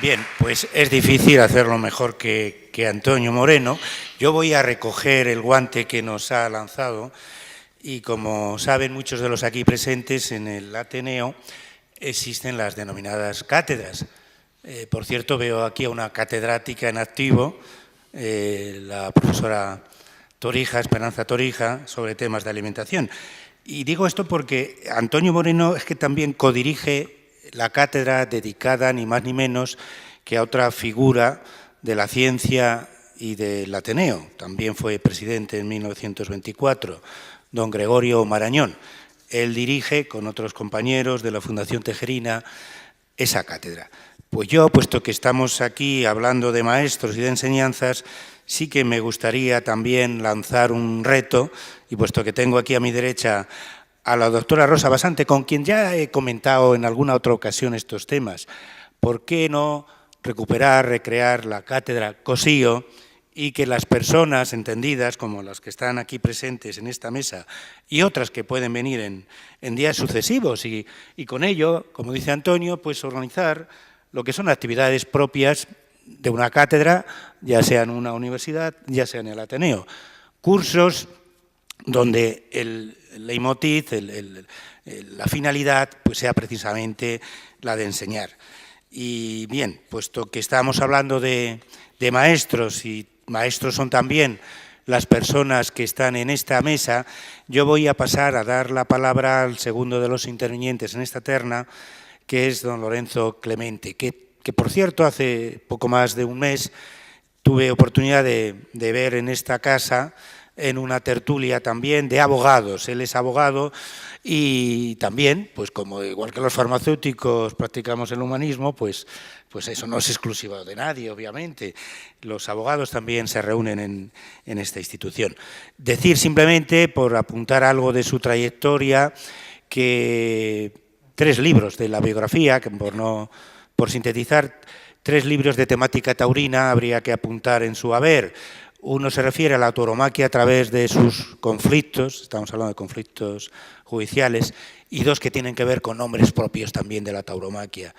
Bien, pues es difícil hacerlo mejor que Antonio Moreno. Yo voy a recoger el guante que nos ha lanzado y como saben muchos de los aquí presentes, en el Ateneo existen las denominadas cátedras. Por cierto, veo aquí a una catedrática en activo, la profesora Torija, Esperanza Torija, sobre temas de alimentación. Y digo esto porque Antonio Moreno es que también codirige la cátedra dedicada ni más ni menos que a otra figura de la ciencia y del Ateneo. También fue presidente en 1924, don Gregorio Marañón. Él dirige, con otros compañeros de la Fundación Tejerina, esa cátedra. Pues yo, puesto que estamos aquí hablando de maestros y de enseñanzas, sí que me gustaría también lanzar un reto, y puesto que tengo aquí a mi derecha a la doctora Rosa Basante, con quien ya he comentado en alguna otra ocasión estos temas, ¿por qué no recuperar, recrear la cátedra Cosío y que las personas entendidas, como las que están aquí presentes en esta mesa y otras que pueden venir en días sucesivos y con ello, como dice Antonio, pues organizar lo que son actividades propias de una cátedra, ya sea en una universidad, ya sea en el Ateneo. Cursos donde el leitmotiv, la finalidad, pues sea precisamente la de enseñar. Y bien, puesto que estamos hablando de maestros y maestros son también las personas que están en esta mesa, yo voy a pasar a dar la palabra al segundo de los intervinientes en esta terna, que es don Lorenzo Clemente, que por cierto hace poco más de un mes tuve oportunidad de ver en esta casa en una tertulia también de abogados. Él es abogado y también, pues como igual que los farmacéuticos practicamos el humanismo, pues eso no es exclusivo de nadie, obviamente. Los abogados también se reúnen en esta institución. Decir simplemente, por apuntar algo de su trayectoria, que 3 libros de la biografía, que por sintetizar, 3 libros de temática taurina habría que apuntar en su haber. Uno se refiere a la tauromaquia a través de sus conflictos, estamos hablando de conflictos judiciales, y 2 que tienen que ver con nombres propios también de la tauromaquia.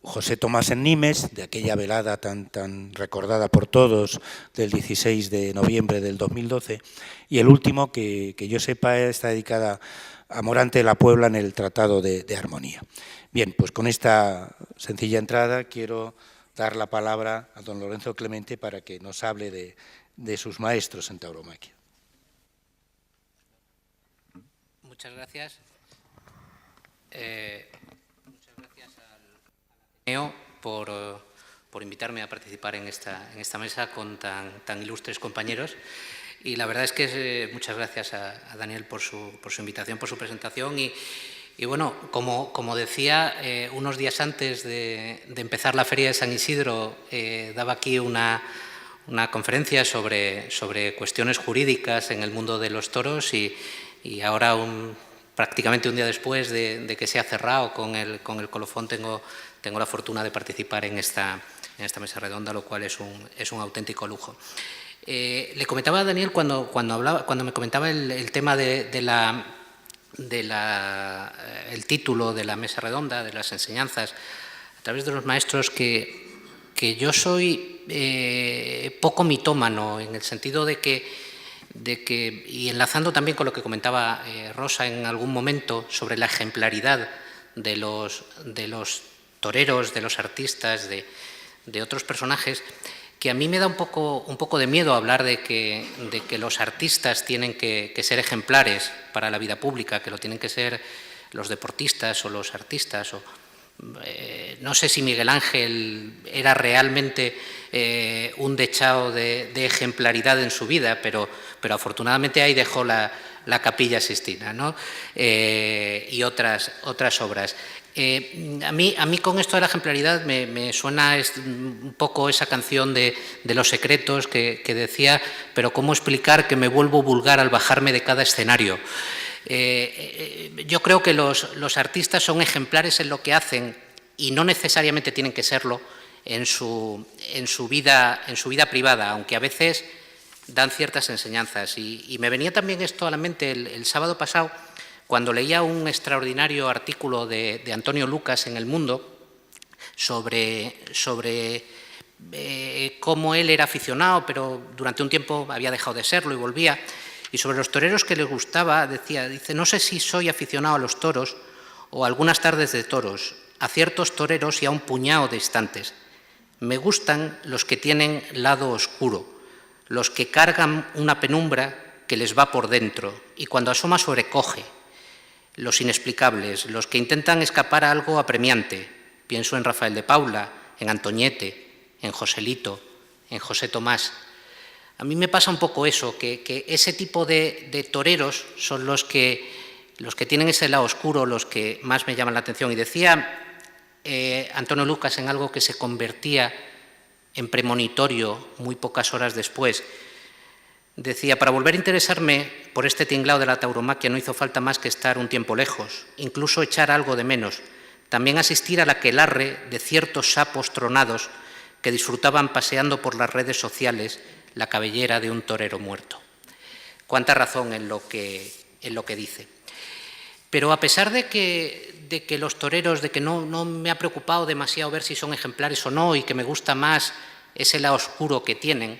José Tomás en Nimes, de aquella velada tan recordada por todos del 16 de noviembre del 2012, y el último, que yo sepa, está dedicada a Morante de la Puebla en el Tratado de Armonía. Bien, pues con esta sencilla entrada quiero dar la palabra a don Lorenzo Clemente para que nos hable de sus maestros en tauromaquia. Muchas gracias. Muchas gracias al Ateneo por invitarme a participar en esta mesa con tan ilustres compañeros. Y la verdad es que muchas gracias a Daniel por su invitación, por su presentación. Y bueno, como decía, unos días antes de empezar la Feria de San Isidro, daba aquí una conferencia sobre cuestiones jurídicas en el mundo de los toros y ahora, prácticamente un día después de que se ha cerrado con el colofón, tengo la fortuna de participar en esta mesa redonda, lo cual es un auténtico lujo. Le comentaba a Daniel cuando me comentaba el tema el título de la mesa redonda, de las enseñanzas a través de los maestros, que yo soy poco mitómano, en el sentido de que, y enlazando también con lo que comentaba Rosa en algún momento sobre la ejemplaridad de los toreros, de los artistas, de otros personajes, que a mí me da un poco de miedo hablar de que los artistas tienen que ser ejemplares para la vida pública, que lo tienen que ser los deportistas o los artistas. No sé si Miguel Ángel era realmente un dechado de ejemplaridad en su vida, pero afortunadamente ahí dejó la Capilla Sixtina, ¿no? Y otras obras. A mí con esto de la ejemplaridad me suena un poco esa canción de Los Secretos que decía: pero ¿cómo explicar que me vuelvo vulgar al bajarme de cada escenario? Yo creo que los artistas son ejemplares en lo que hacen y no necesariamente tienen que serlo en su vida privada, aunque a veces dan ciertas enseñanzas. Y me venía también esto a la mente el sábado pasado, cuando leía un extraordinario artículo de Antonio Lucas en El Mundo sobre cómo él era aficionado, pero durante un tiempo había dejado de serlo y volvía. Y sobre los toreros que le gustaba, dice: no sé si soy aficionado a los toros o a algunas tardes de toros, a ciertos toreros y a un puñado de instantes. Me gustan los que tienen lado oscuro, los que cargan una penumbra que les va por dentro y cuando asoma sobrecoge, los inexplicables, los que intentan escapar a algo apremiante. Pienso en Rafael de Paula, en Antoñete, en Joselito, en José Tomás. A mí me pasa un poco eso, que ese tipo de toreros son los que tienen ese lado oscuro, los que más me llaman la atención. Y decía Antonio Lucas en algo que se convertía en premonitorio muy pocas horas después. Decía: para volver a interesarme por este tinglao de la tauromaquia no hizo falta más que estar un tiempo lejos, incluso echar algo de menos, también asistir al aquelarre de ciertos sapos tronados que disfrutaban paseando por las redes sociales la cabellera de un torero muerto. Cuánta razón en lo que dice. Pero a pesar de que los toreros, de que no me ha preocupado demasiado ver si son ejemplares o no y que me gusta más ese lado oscuro que tienen,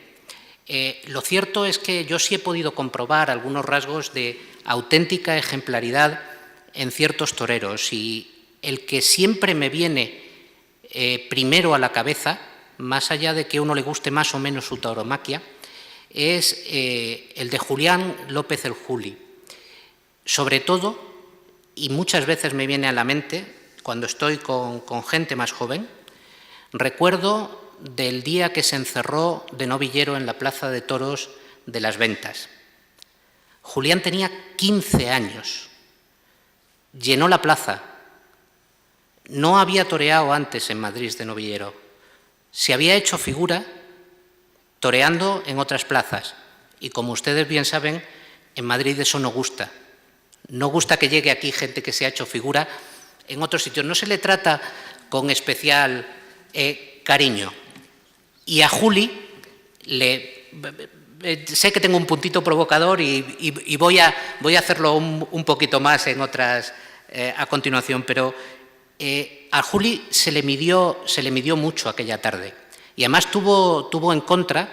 lo cierto es que yo sí he podido comprobar algunos rasgos de auténtica ejemplaridad en ciertos toreros, y el que siempre me viene primero a la cabeza, más allá de que a uno le guste más o menos su tauromaquia, es el de Julián López el Juli. Sobre todo, y muchas veces me viene a la mente cuando estoy con gente más joven, recuerdo del día que se encerró de novillero en la plaza de toros de Las Ventas. Julián tenía 15 años, llenó la plaza, no había toreado antes en Madrid de novillero, se había hecho figura toreando en otras plazas, y como ustedes bien saben, en Madrid eso no gusta. No gusta que llegue aquí gente que se ha hecho figura en otros sitios. No se le trata con especial cariño. Y a Juli sé que tengo un puntito provocador y voy a hacerlo un poquito más en otras a continuación, pero a Juli se le midió mucho aquella tarde. Y además tuvo en contra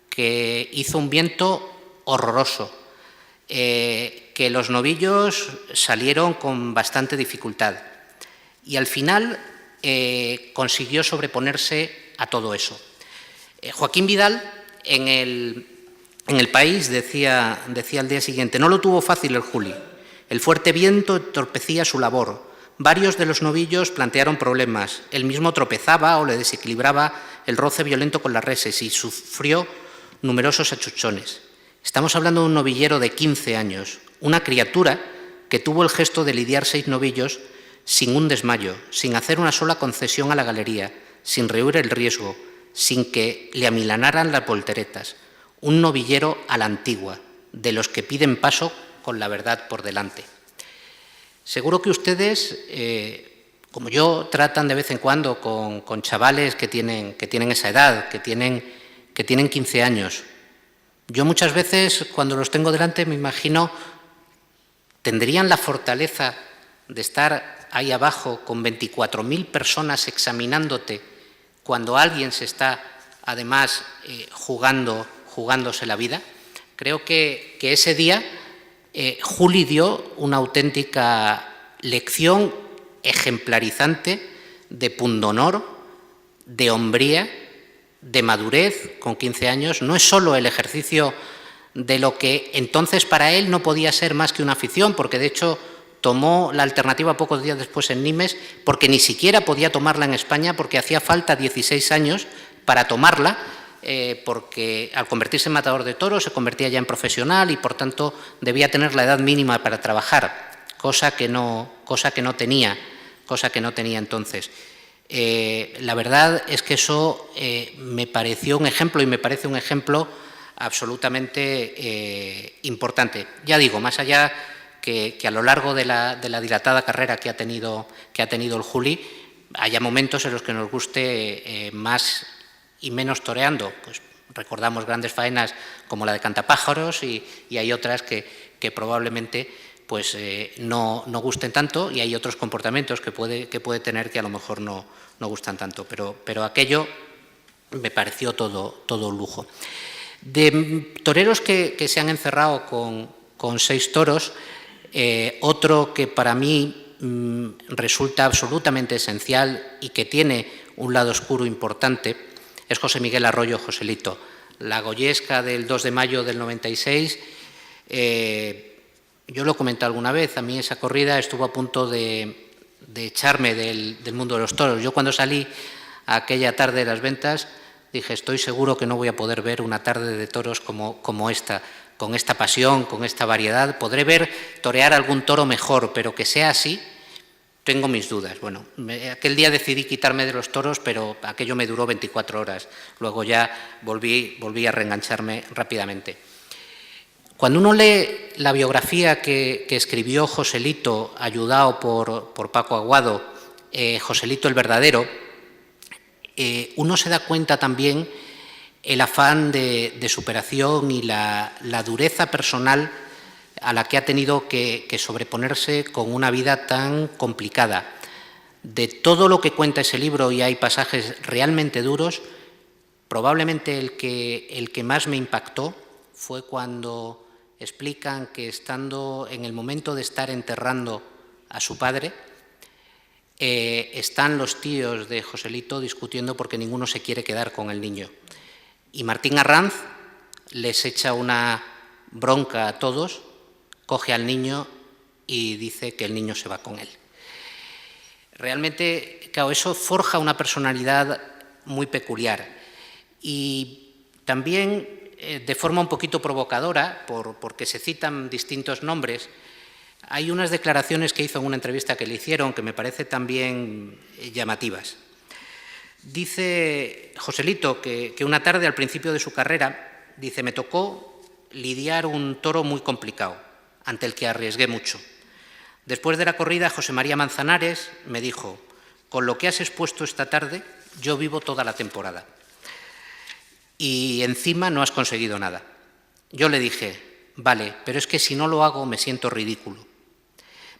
que hizo un viento horroroso, que los novillos salieron con bastante dificultad. Y al final consiguió sobreponerse a todo eso. Joaquín Vidal, en el País, decía al día siguiente: no lo tuvo fácil el Juli. El fuerte viento entorpecía su labor. Varios de los novillos plantearon problemas. Él mismo tropezaba o le desequilibraba el roce violento con las reses y sufrió numerosos achuchones. Estamos hablando de un novillero de 15 años, una criatura que tuvo el gesto de lidiar 6 novillos sin un desmayo, sin hacer una sola concesión a la galería, sin rehuir el riesgo, sin que le amilanaran las volteretas. Un novillero a la antigua, de los que piden paso con la verdad por delante. Seguro que ustedes, como yo, tratan de vez en cuando con chavales que tienen esa edad, que tienen 15 años. Yo muchas veces, cuando los tengo delante, me imagino, ¿tendrían la fortaleza de estar ahí abajo con 24.000 personas examinándote cuando alguien se está, además, jugándose la vida? Creo que ese día Juli dio una auténtica lección ejemplarizante de pundonor, de hombría, de madurez con 15 años. No es solo el ejercicio de lo que entonces para él no podía ser más que una afición, porque de hecho tomó la alternativa pocos días después en Nimes, porque ni siquiera podía tomarla en España, porque hacía falta 16 años para tomarla, porque al convertirse en matador de toros se convertía ya en profesional y por tanto debía tener la edad mínima para trabajar, cosa que no tenía entonces. La verdad es que eso me pareció un ejemplo y me parece un ejemplo absolutamente importante. Ya digo, más allá que a lo largo de la dilatada carrera que ha tenido el Juli, haya momentos en los que nos guste más y menos toreando. Pues recordamos grandes faenas como la de Cantapájaros y hay otras que probablemente pues, no gusten tanto, y hay otros comportamientos que puede tener que a lo mejor no gustan tanto, pero aquello me pareció todo lujo. De toreros que se han encerrado con 6 toros, otro que para mí resulta absolutamente esencial y que tiene un lado oscuro importante es José Miguel Arroyo Joselito. La Goyesca del 2 de mayo del 96, yo lo he comentado alguna vez, a mí esa corrida estuvo a punto de echarme del mundo de los toros. Yo cuando salí aquella tarde de las ventas dije: estoy seguro que no voy a poder ver una tarde de toros como esta, con esta pasión, con esta variedad. Podré torear algún toro mejor, pero que sea así, tengo mis dudas. Bueno, aquel día decidí quitarme de los toros, pero aquello me duró 24 horas. Luego ya volví a reengancharme rápidamente. Cuando uno lee la biografía que escribió Joselito, ayudado por Paco Aguado, Joselito el verdadero, uno se da cuenta también el afán de superación y la dureza personal a la que ha tenido que sobreponerse con una vida tan complicada. De todo lo que cuenta ese libro, y hay pasajes realmente duros, probablemente el que más me impactó fue cuando explican que, estando en el momento de estar enterrando a su padre, están los tíos de Joselito discutiendo porque ninguno se quiere quedar con el niño. Y Martín Arranz les echa una bronca a todos, coge al niño y dice que el niño se va con él. Realmente, claro, eso forja una personalidad muy peculiar. Y también, de forma un poquito provocadora, porque se citan distintos nombres, hay unas declaraciones que hizo en una entrevista que le hicieron que me parece también llamativas. Dice Joselito que una tarde al principio de su carrera, dice: me tocó lidiar un toro muy complicado, ante el que arriesgué mucho. Después de la corrida, José María Manzanares me dijo: con lo que has expuesto esta tarde, yo vivo toda la temporada. Y encima no has conseguido nada. Yo le dije, vale, pero es que si no lo hago me siento ridículo.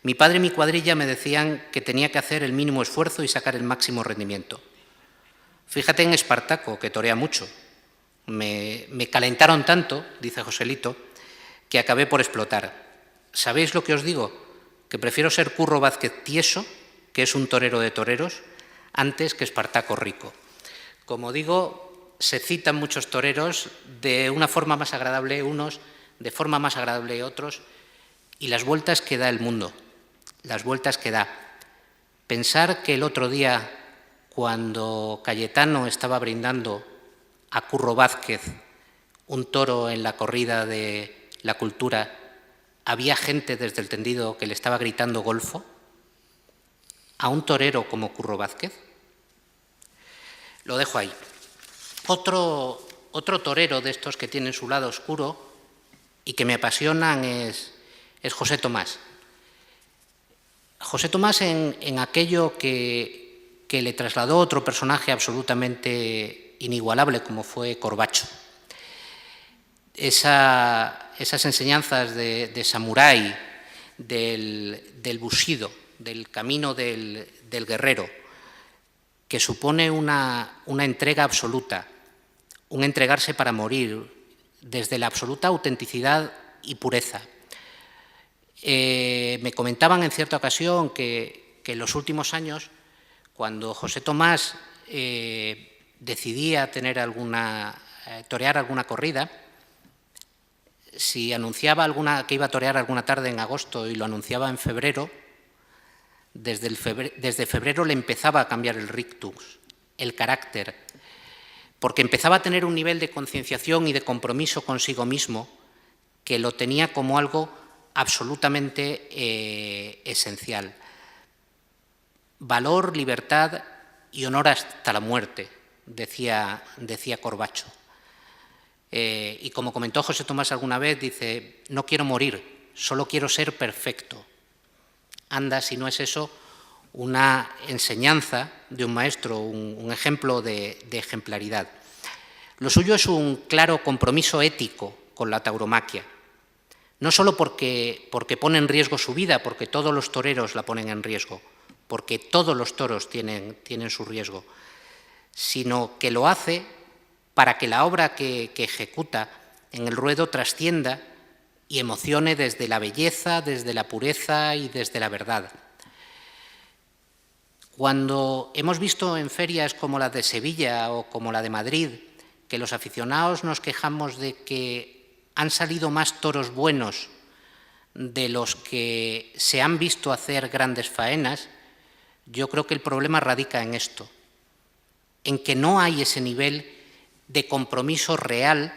Mi padre y mi cuadrilla me decían que tenía que hacer el mínimo esfuerzo y sacar el máximo rendimiento. Fíjate en Espartaco, que torea mucho. Me calentaron tanto, dice Joselito, que acabé por explotar. ¿Sabéis lo que os digo? Que prefiero ser Curro Vázquez tieso, que es un torero de toreros, antes que Espartaco rico. Como digo, se citan muchos toreros de una forma más agradable unos, de forma más agradable otros, y las vueltas que da el mundo, las vueltas que da. Pensar que el otro día, cuando Cayetano estaba brindando a Curro Vázquez un toro en la corrida de la Cultura, había gente desde el tendido que le estaba gritando golfo a un torero como Curro Vázquez. Lo dejo ahí. Otro torero de estos que tienen su lado oscuro y que me apasionan es José Tomás. José Tomás en aquello que le trasladó otro personaje absolutamente inigualable como fue Corbacho. Esas enseñanzas de samurái, del bushido, del camino del guerrero, que supone una entrega absoluta, un entregarse para morir, desde la absoluta autenticidad y pureza. Me comentaban en cierta ocasión que en los últimos años, cuando José Tomás decidía torear alguna corrida, si anunciaba que iba a torear alguna tarde en agosto y lo anunciaba en febrero, desde febrero le empezaba a cambiar el rictus, el carácter, porque empezaba a tener un nivel de concienciación y de compromiso consigo mismo que lo tenía como algo absolutamente esencial. Valor, libertad y honor hasta la muerte, decía Corbacho. Y como comentó José Tomás alguna vez, dice, no quiero morir, solo quiero ser perfecto. Anda, si no es eso, una enseñanza de un maestro, un ejemplo de ejemplaridad. Lo suyo es un claro compromiso ético con la tauromaquia, no solo porque pone en riesgo su vida, porque todos los toreros la ponen en riesgo, porque todos los toros tienen su riesgo, sino que lo hace para que la obra que ejecuta en el ruedo trascienda y emocione desde la belleza, desde la pureza y desde la verdad. Cuando hemos visto en ferias como la de Sevilla o como la de Madrid, que los aficionados nos quejamos de que han salido más toros buenos de los que se han visto hacer grandes faenas, yo creo que el problema radica en esto, en que no hay ese nivel de compromiso real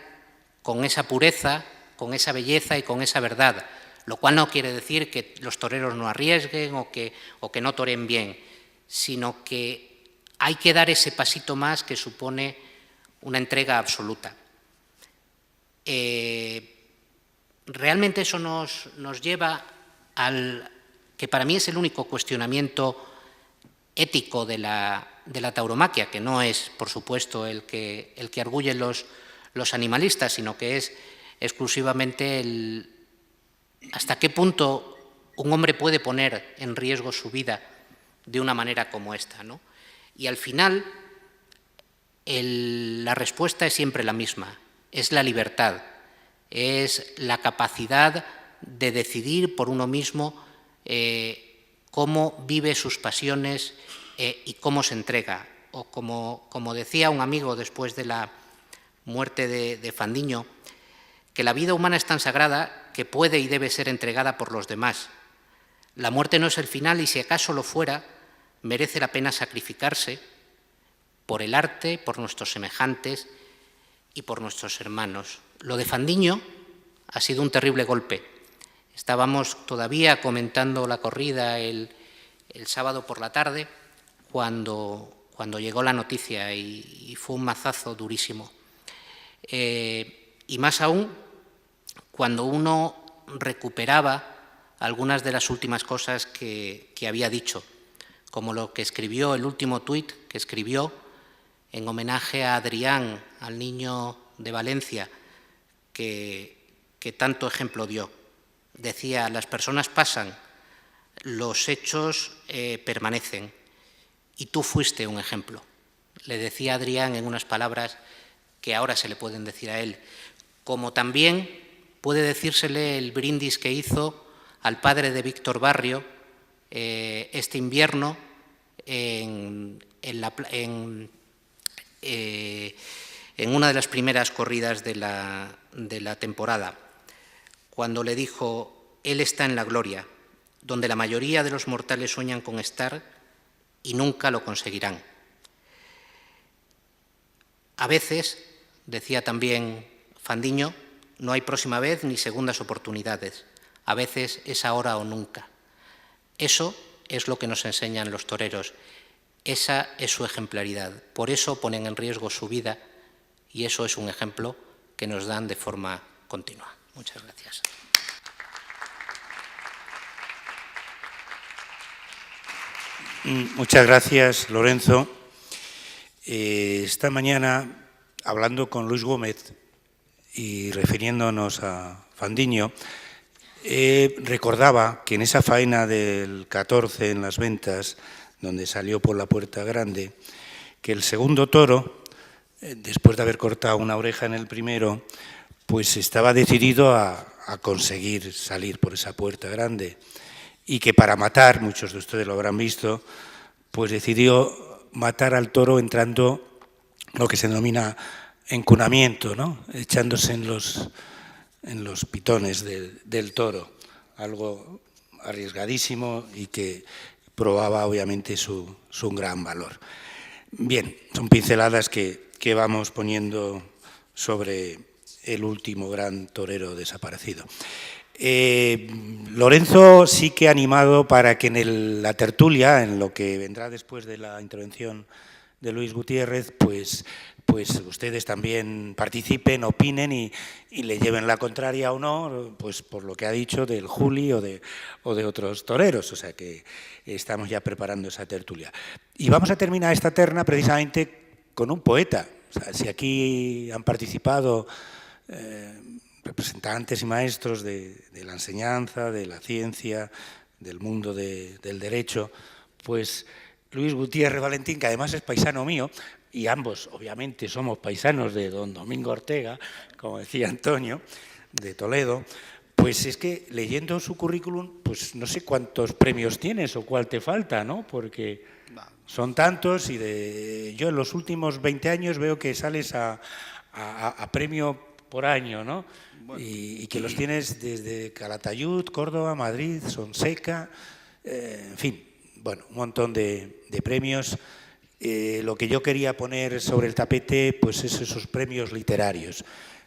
con esa pureza, con esa belleza y con esa verdad, lo cual no quiere decir que los toreros no arriesguen o que no toreen bien, sino que hay que dar ese pasito más que supone una entrega absoluta. Realmente eso nos lleva al que para mí es el único cuestionamiento ético de la tauromaquia, que no es, por supuesto, el que arguyen los animalistas, sino que es exclusivamente hasta qué punto un hombre puede poner en riesgo su vida de una manera como esta, ¿no? Y al final la respuesta es siempre la misma, es la libertad, es la capacidad de decidir por uno mismo cómo vive sus pasiones y cómo se entrega. O como decía un amigo después de la muerte de Fandiño, que la vida humana es tan sagrada que puede y debe ser entregada por los demás. La muerte no es el final y si acaso lo fuera, merece la pena sacrificarse por el arte, por nuestros semejantes y por nuestros hermanos. Lo de Fandiño ha sido un terrible golpe. Estábamos todavía comentando la corrida el sábado por la tarde cuando llegó la noticia y fue un mazazo durísimo. Y más aún cuando uno recuperaba algunas de las últimas cosas que había dicho, como lo que escribió, el último tuit que escribió en homenaje a Adrián, al niño de Valencia, que tanto ejemplo dio. Decía, las personas pasan, los hechos permanecen, y tú fuiste un ejemplo. Le decía a Adrián en unas palabras que ahora se le pueden decir a él, como también puede decírsele el brindis que hizo al padre de Víctor Barrio este invierno en una de las primeras corridas de la temporada, cuando le dijo, él está en la gloria, donde la mayoría de los mortales sueñan con estar y nunca lo conseguirán. A veces, decía también Fandiño, no hay próxima vez ni segundas oportunidades. A veces es ahora o nunca. Eso es lo que nos enseñan los toreros. Esa es su ejemplaridad. Por eso ponen en riesgo su vida y eso es un ejemplo que nos dan de forma continua. Muchas gracias. Muchas gracias, Lorenzo. Esta mañana, hablando con Luis Gómez y refiriéndonos a Fandiño, recordaba que en esa faena del 14 en las ventas, donde salió por la puerta grande, que el segundo toro, después de haber cortado una oreja en el primero, pues estaba decidido a conseguir salir por esa puerta grande y que para matar, muchos de ustedes lo habrán visto, pues decidió matar al toro entrando lo que se denomina encunamiento, ¿no? Echándose en los pitones del toro, algo arriesgadísimo y que probaba obviamente su gran valor. Bien, son pinceladas que vamos poniendo sobre el último gran torero desaparecido. Lorenzo sí que ha animado para que en la tertulia, en lo que vendrá después de la intervención de Luis Gutiérrez, pues ustedes también participen, opinen y le lleven la contraria o no, pues por lo que ha dicho del Juli o de otros toreros. O sea que estamos ya preparando esa tertulia. Y vamos a terminar esta terna precisamente con un poeta. O sea, si aquí han participado representantes y maestros de la enseñanza, de la ciencia, del mundo del derecho, pues Luis Gutiérrez Valentín, que además es paisano mío, y ambos obviamente somos paisanos de don Domingo Ortega, como decía Antonio, de Toledo, pues es que leyendo su currículum, pues no sé cuántos premios tienes o cuál te falta, ¿no? Porque son tantos y yo en los últimos 20 años veo que sales a premio por año, ¿no? Bueno. Y que los tienes desde Calatayud, Córdoba, Madrid, Sonseca, en fin, bueno, un montón de premios. Lo que yo quería poner sobre el tapete, pues es esos premios literarios.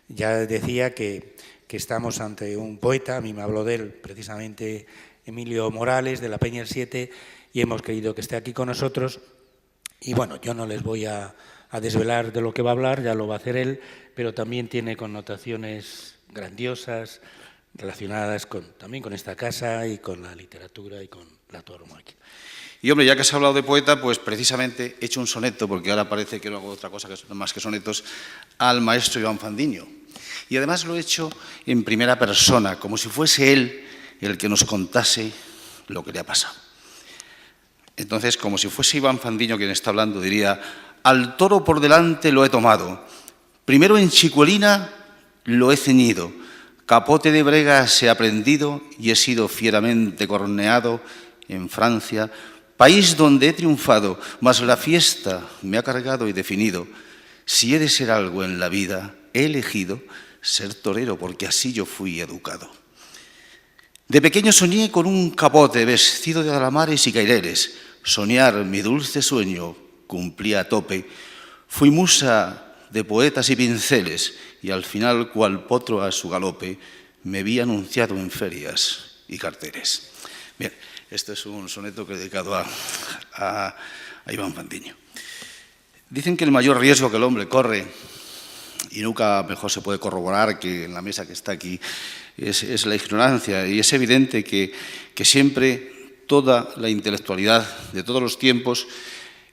Ya decía que estamos ante un poeta, a mí me habló de él precisamente Emilio Morales, de la Peña el 7, y hemos querido que esté aquí con nosotros. Y bueno, yo no les voy a desvelar de lo que va a hablar, ya lo va a hacer él, pero también tiene connotaciones grandiosas relacionadas también con esta casa y con la literatura y con la tauromaquia. Y hombre, ya que se ha hablado de poeta, pues precisamente he hecho un soneto, porque ahora parece que no hago otra cosa más que sonetos, al maestro Iván Fandiño. Y además lo he hecho en primera persona, como si fuese él el que nos contase lo que le ha pasado. Entonces, como si fuese Iván Fandiño quien está hablando, diría: al toro por delante lo he tomado, primero en chicuelina lo he ceñido, capote de bregas he aprendido y he sido fieramente corneado en Francia, país donde he triunfado, mas la fiesta me ha cargado y definido. Si he de ser algo en la vida, he elegido ser torero, porque así yo fui educado. De pequeño soñé con un capote vestido de alamares y caileres. Soñar mi dulce sueño cumplía a tope. Fui musa de poetas y pinceles, y al final, cual potro a su galope, me vi anunciado en ferias y carteles. Bien, este es un soneto que he dedicado a Iván Fandiño. Dicen que el mayor riesgo que el hombre corre, y nunca mejor se puede corroborar que en la mesa que está aquí, es la ignorancia. Y es evidente que siempre toda la intelectualidad de todos los tiempos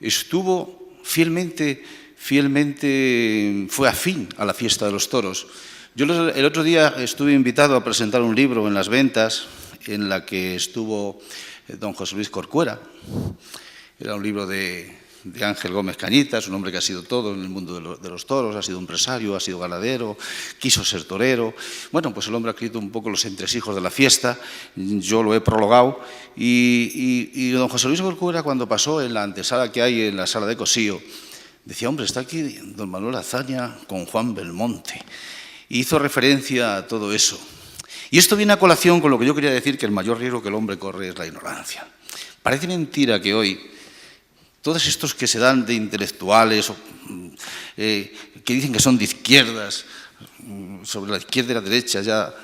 estuvo fielmente fielmente fue afín a la fiesta de los toros. Yo el otro día estuve invitado a presentar un libro en las ventas en la que estuvo don José Luis Corcuera. Era un libro de Ángel Gómez Cañitas, un hombre que ha sido todo en el mundo de los toros, ha sido empresario, ha sido ganadero, quiso ser torero. Bueno, pues el hombre ha escrito un poco los entresijos de la fiesta, yo lo he prologado, y don José Luis Corcuera, cuando pasó en la antesala que hay en la sala de Cosío, decía, hombre, está aquí don Manuel Azaña con Juan Belmonte. Y hizo referencia a todo eso. Y esto viene a colación con lo que yo quería decir, que el mayor riesgo que el hombre corre es la ignorancia. Parece mentira que hoy todos estos que se dan de intelectuales, que dicen que son de izquierdas, sobre la izquierda y la derecha, ya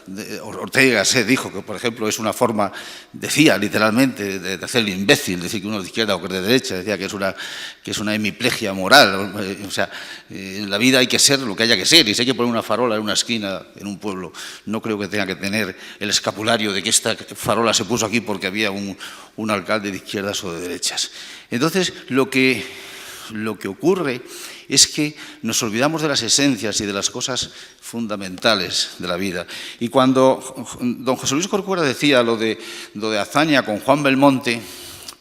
Ortega se dijo que, por ejemplo, es una forma, decía literalmente, de hacerle imbécil, decir que uno es de izquierda o que es de derecha, decía que es una hemiplegia moral. O sea, en la vida hay que ser lo que haya que ser, y si hay que poner una farola en una esquina en un pueblo, no creo que tenga que tener el escapulario de que esta farola se puso aquí porque había un alcalde de izquierdas o de derechas. Entonces, lo que ocurre es que nos olvidamos de las esencias y de las cosas fundamentales de la vida. Y cuando don José Luis Corcuera decía lo de Azaña con Juan Belmonte,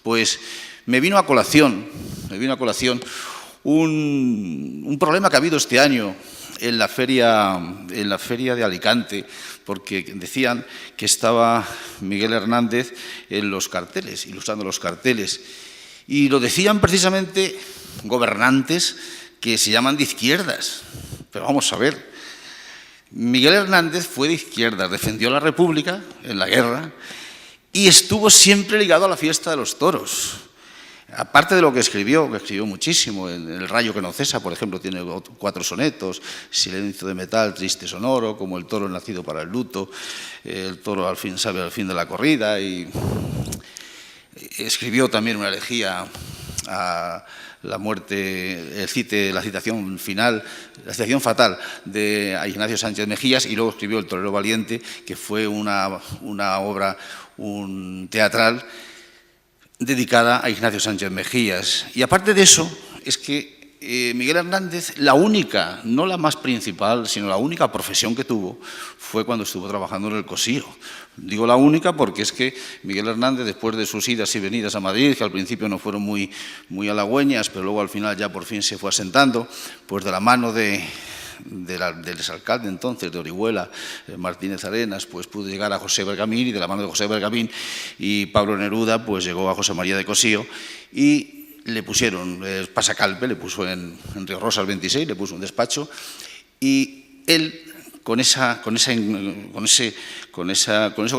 pues me vino a colación un problema que ha habido este año en la feria de Alicante, porque decían que estaba Miguel Hernández en los carteles, ilustrando los carteles. Y lo decían precisamente gobernantes que se llaman de izquierdas. Pero vamos a ver, Miguel Hernández fue de izquierdas, defendió la República en la guerra y estuvo siempre ligado a la fiesta de los toros. Aparte de lo que escribió muchísimo, en El rayo que no cesa, por ejemplo, tiene 4 sonetos, Silencio de metal, triste sonoro, como El toro nacido para el luto, El toro al fin sabe al fin de la corrida, y escribió también una elegía a la muerte, la citación final, la citación fatal de Ignacio Sánchez Mejías, y luego escribió El torero valiente, que fue una obra teatral dedicada a Ignacio Sánchez Mejías. Y aparte de eso, es que Miguel Hernández, la única, no la más principal, sino la única profesión que tuvo fue cuando estuvo trabajando en el Cosío. Digo la única porque es que Miguel Hernández, después de sus idas y venidas a Madrid, que al principio no fueron muy halagüeñas, pero luego al final ya por fin se fue asentando, pues de la mano del exalcalde entonces de Orihuela, Martínez Arenas, pues pudo llegar a José Bergamín, y de la mano de José Bergamín y Pablo Neruda, pues llegó a José María de Cosío, y le pusieron pasacalpe, le puso en Río Rosas 26, le puso un despacho, y él, con eso que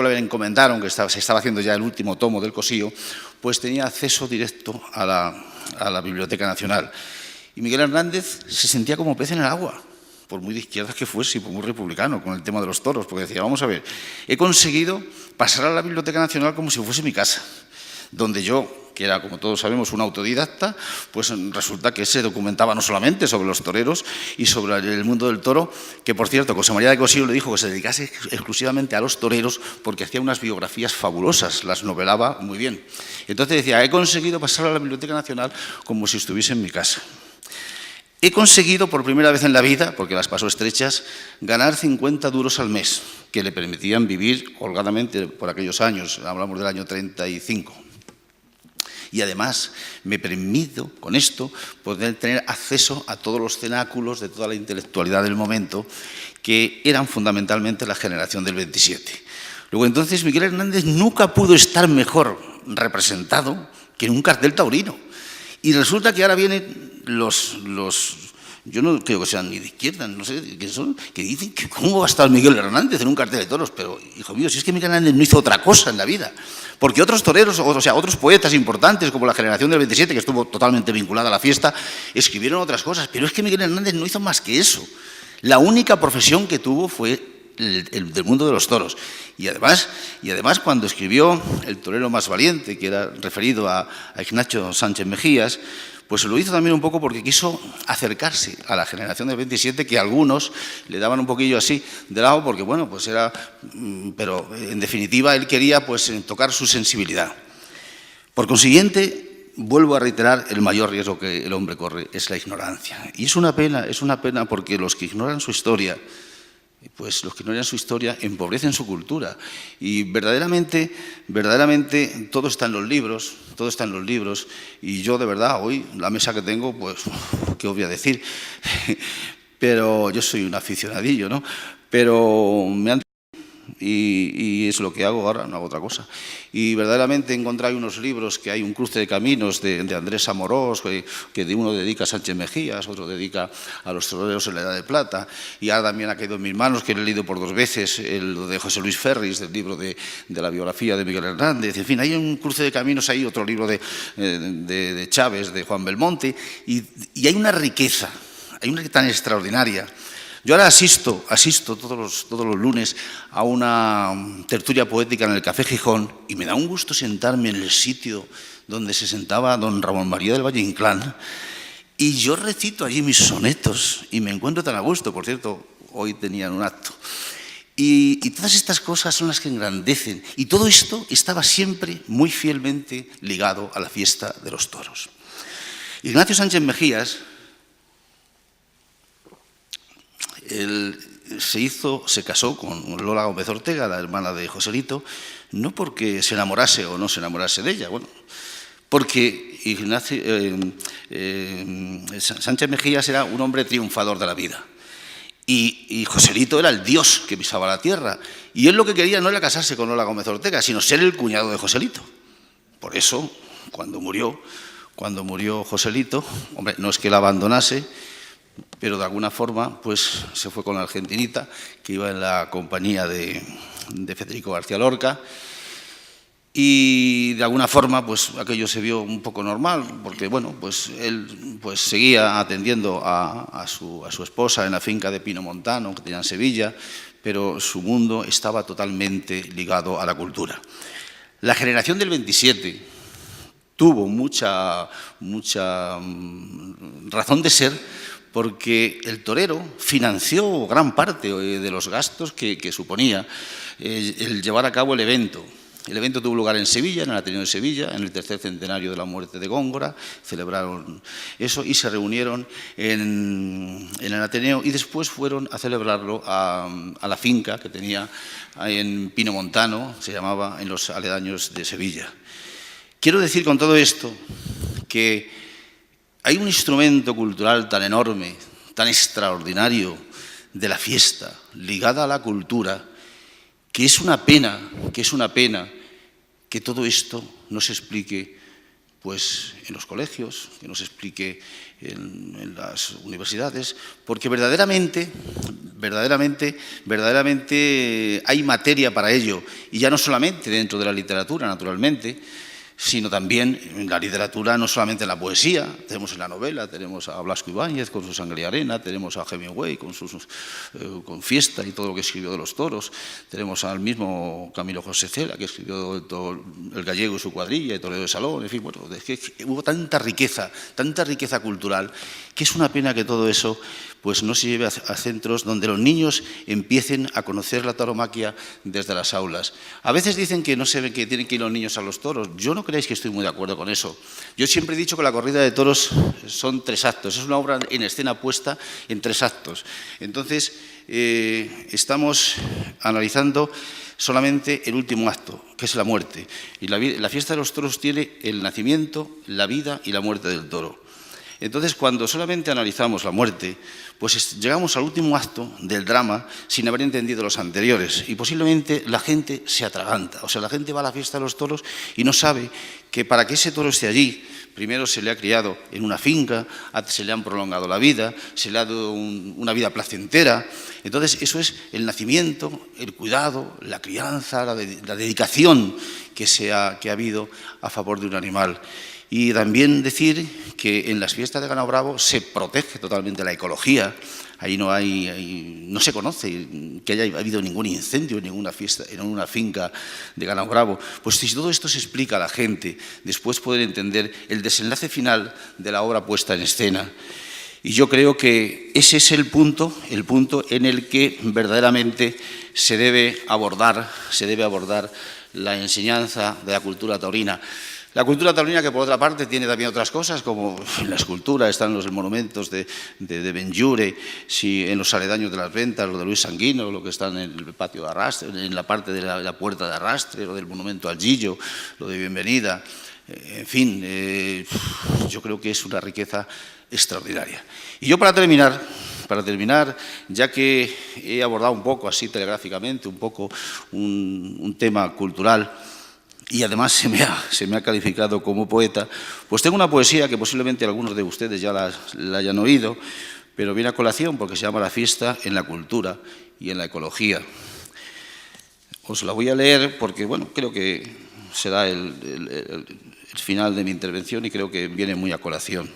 le encomendaron, que se estaba haciendo ya el último tomo del Cosío, pues tenía acceso directo a la Biblioteca Nacional. Y Miguel Hernández se sentía como pez en el agua, por muy de izquierdas que fuese y por muy republicano, con el tema de los toros, porque decía, vamos a ver, he conseguido pasar a la Biblioteca Nacional como si fuese mi casa, donde yo, que era, como todos sabemos, un autodidacta, pues resulta que se documentaba no solamente sobre los toreros y sobre el mundo del toro, que por cierto, José María de Cosío le dijo que se dedicase exclusivamente a los toreros porque hacía unas biografías fabulosas, las novelaba muy bien. Entonces decía, he conseguido pasar a la Biblioteca Nacional como si estuviese en mi casa. He conseguido por primera vez en la vida, porque las pasó estrechas, ganar 50 duros al mes, que le permitían vivir holgadamente por aquellos años, hablamos del año 35. Y además me permito, con esto, poder tener acceso a todos los cenáculos de toda la intelectualidad del momento, que eran fundamentalmente la generación del 27. Luego entonces Miguel Hernández nunca pudo estar mejor representado que en un cartel taurino. Y resulta que ahora vienen los yo no creo que sean ni de izquierda, no sé qué son, que dicen que cómo va a estar Miguel Hernández en un cartel de toros, pero, hijo mío, si es que Miguel Hernández no hizo otra cosa en la vida, porque otros toreros, o sea, otros poetas importantes, como la generación del 27, que estuvo totalmente vinculada a la fiesta, escribieron otras cosas, pero es que Miguel Hernández no hizo más que eso. La única profesión que tuvo fue el del mundo de los toros. Y además, cuando escribió El torero más valiente, que era referido a Ignacio Sánchez Mejías, pues lo hizo también un poco porque quiso acercarse a la generación del 27, que algunos le daban un poquillo así de lado, porque bueno, pues era, pero en definitiva él quería pues tocar su sensibilidad. Por consiguiente, vuelvo a reiterar, el mayor riesgo que el hombre corre es la ignorancia. Y es una pena porque los que ignoran su historia, pues los que ignoran su historia empobrecen su cultura. Y verdaderamente todo está en los libros, y yo de verdad hoy, la mesa que tengo, pues, ¿qué os voy a decir? Pero yo soy un aficionadillo, ¿no? Pero me han... Y es lo que hago ahora, no hago otra cosa. Y verdaderamente he encontrado unos libros que hay un cruce de caminos de Andrés Amorós, que de uno dedica a Sánchez Mejías, otro dedica a los toreros en la Edad de Plata, y ahora también ha caído en mis manos, que he leído por 2 veces, el de José Luis Ferris, del libro de la biografía de Miguel Hernández. En fin, hay un cruce de caminos, hay otro libro de Chávez, de Juan Belmonte, y hay una riqueza tan extraordinaria. Yo ahora asisto todos los lunes a una tertulia poética en el Café Gijón, y me da un gusto sentarme en el sitio donde se sentaba don Ramón María del Valle Inclán, y yo recito allí mis sonetos y me encuentro tan a gusto. Por cierto, hoy tenían un acto. Y todas estas cosas son las que engrandecen, y todo esto estaba siempre muy fielmente ligado a la fiesta de los toros. Ignacio Sánchez Mejías, él se casó con Lola Gómez Ortega, la hermana de Joselito, no porque se enamorase o no se enamorase de ella, bueno, porque Sánchez Mejías era un hombre triunfador de la vida, y Joselito era el dios que pisaba la tierra, y él lo que quería no era casarse con Lola Gómez Ortega, sino ser el cuñado de Joselito. Por eso, cuando murió Joselito, hombre, no es que la abandonase, pero de alguna forma pues se fue con la argentinita, que iba en la compañía de Federico García Lorca, y de alguna forma pues aquello se vio un poco normal, porque bueno, pues él pues seguía atendiendo a su esposa en la finca de Pino Montano, que tenía en Sevilla, pero su mundo estaba totalmente ligado a la cultura. La generación del 27 tuvo mucha razón de ser, porque el torero financió gran parte de los gastos que suponía el llevar a cabo el evento. El evento tuvo lugar en Sevilla, en el Ateneo de Sevilla, en el 3er centenario de la muerte de Góngora. Celebraron eso y se reunieron en el Ateneo, y después fueron a celebrarlo a la finca que tenía en Pino Montano, se llamaba, en los aledaños de Sevilla. Quiero decir con todo esto que hay un instrumento cultural tan enorme, tan extraordinario de la fiesta, ligada a la cultura, que es una pena que todo esto no se explique pues en los colegios, que no se explique en las universidades, porque verdaderamente hay materia para ello, y ya no solamente dentro de la literatura, naturalmente, sino también en la literatura, no solamente en la poesía. Tenemos en la novela, tenemos a Blasco Ibáñez con su Sangre y Arena, tenemos a Hemingway con Fiesta y todo lo que escribió de los toros, tenemos al mismo Camilo José Cela, que escribió El Gallego y su cuadrilla, y Torero de Salón, en fin, bueno, es que hubo tanta riqueza cultural, que es una pena que todo eso pues no se lleve a centros donde los niños empiecen a conocer la tauromaquia desde las aulas. A veces dicen que no se ve que tienen que ir los niños a los toros. Yo no creáis que estoy muy de acuerdo con eso. Yo siempre he dicho que la corrida de toros son 3 actos, es una obra en escena puesta en 3 actos. Entonces, estamos analizando solamente el último acto, que es la muerte. Y la fiesta de los toros tiene el nacimiento, la vida y la muerte del toro. Entonces, cuando solamente analizamos la muerte, pues llegamos al último acto del drama sin haber entendido los anteriores, y posiblemente la gente se atraganta. O sea, la gente va a la fiesta de los toros y no sabe que para que ese toro esté allí, primero se le ha criado en una finca, se le han prolongado la vida, se le ha dado una vida placentera. Entonces, eso es el nacimiento, el cuidado, la crianza, la dedicación que ha habido a favor de un animal. Y también decir que en las fiestas de ganado bravo se protege totalmente la ecología. Ahí no se conoce que haya habido ningún incendio en ninguna fiesta, en una finca de ganado bravo. Pues si todo esto se explica a la gente, después poder entender el desenlace final de la obra puesta en escena. Y yo creo que ese es el punto en el que verdaderamente se debe abordar la enseñanza de la cultura taurina. La cultura taurina, que por otra parte tiene también otras cosas, como en la escultura están los monumentos de Benlliure, en los aledaños de las Ventas, lo de Luis Sanguino, lo que está en el patio de arrastre, en la parte de la puerta de arrastre, lo del monumento al Gillo, lo de Bienvenida. En fin, yo creo que es una riqueza extraordinaria. Y yo para terminar, ya que he abordado un poco así telegráficamente, un poco un tema cultural, y además se me ha calificado como poeta, pues tengo una poesía que posiblemente algunos de ustedes ya la hayan oído, pero viene a colación porque se llama La fiesta en la cultura y en la ecología. Os la voy a leer porque, bueno, creo que será el final de mi intervención y creo que viene muy a colación.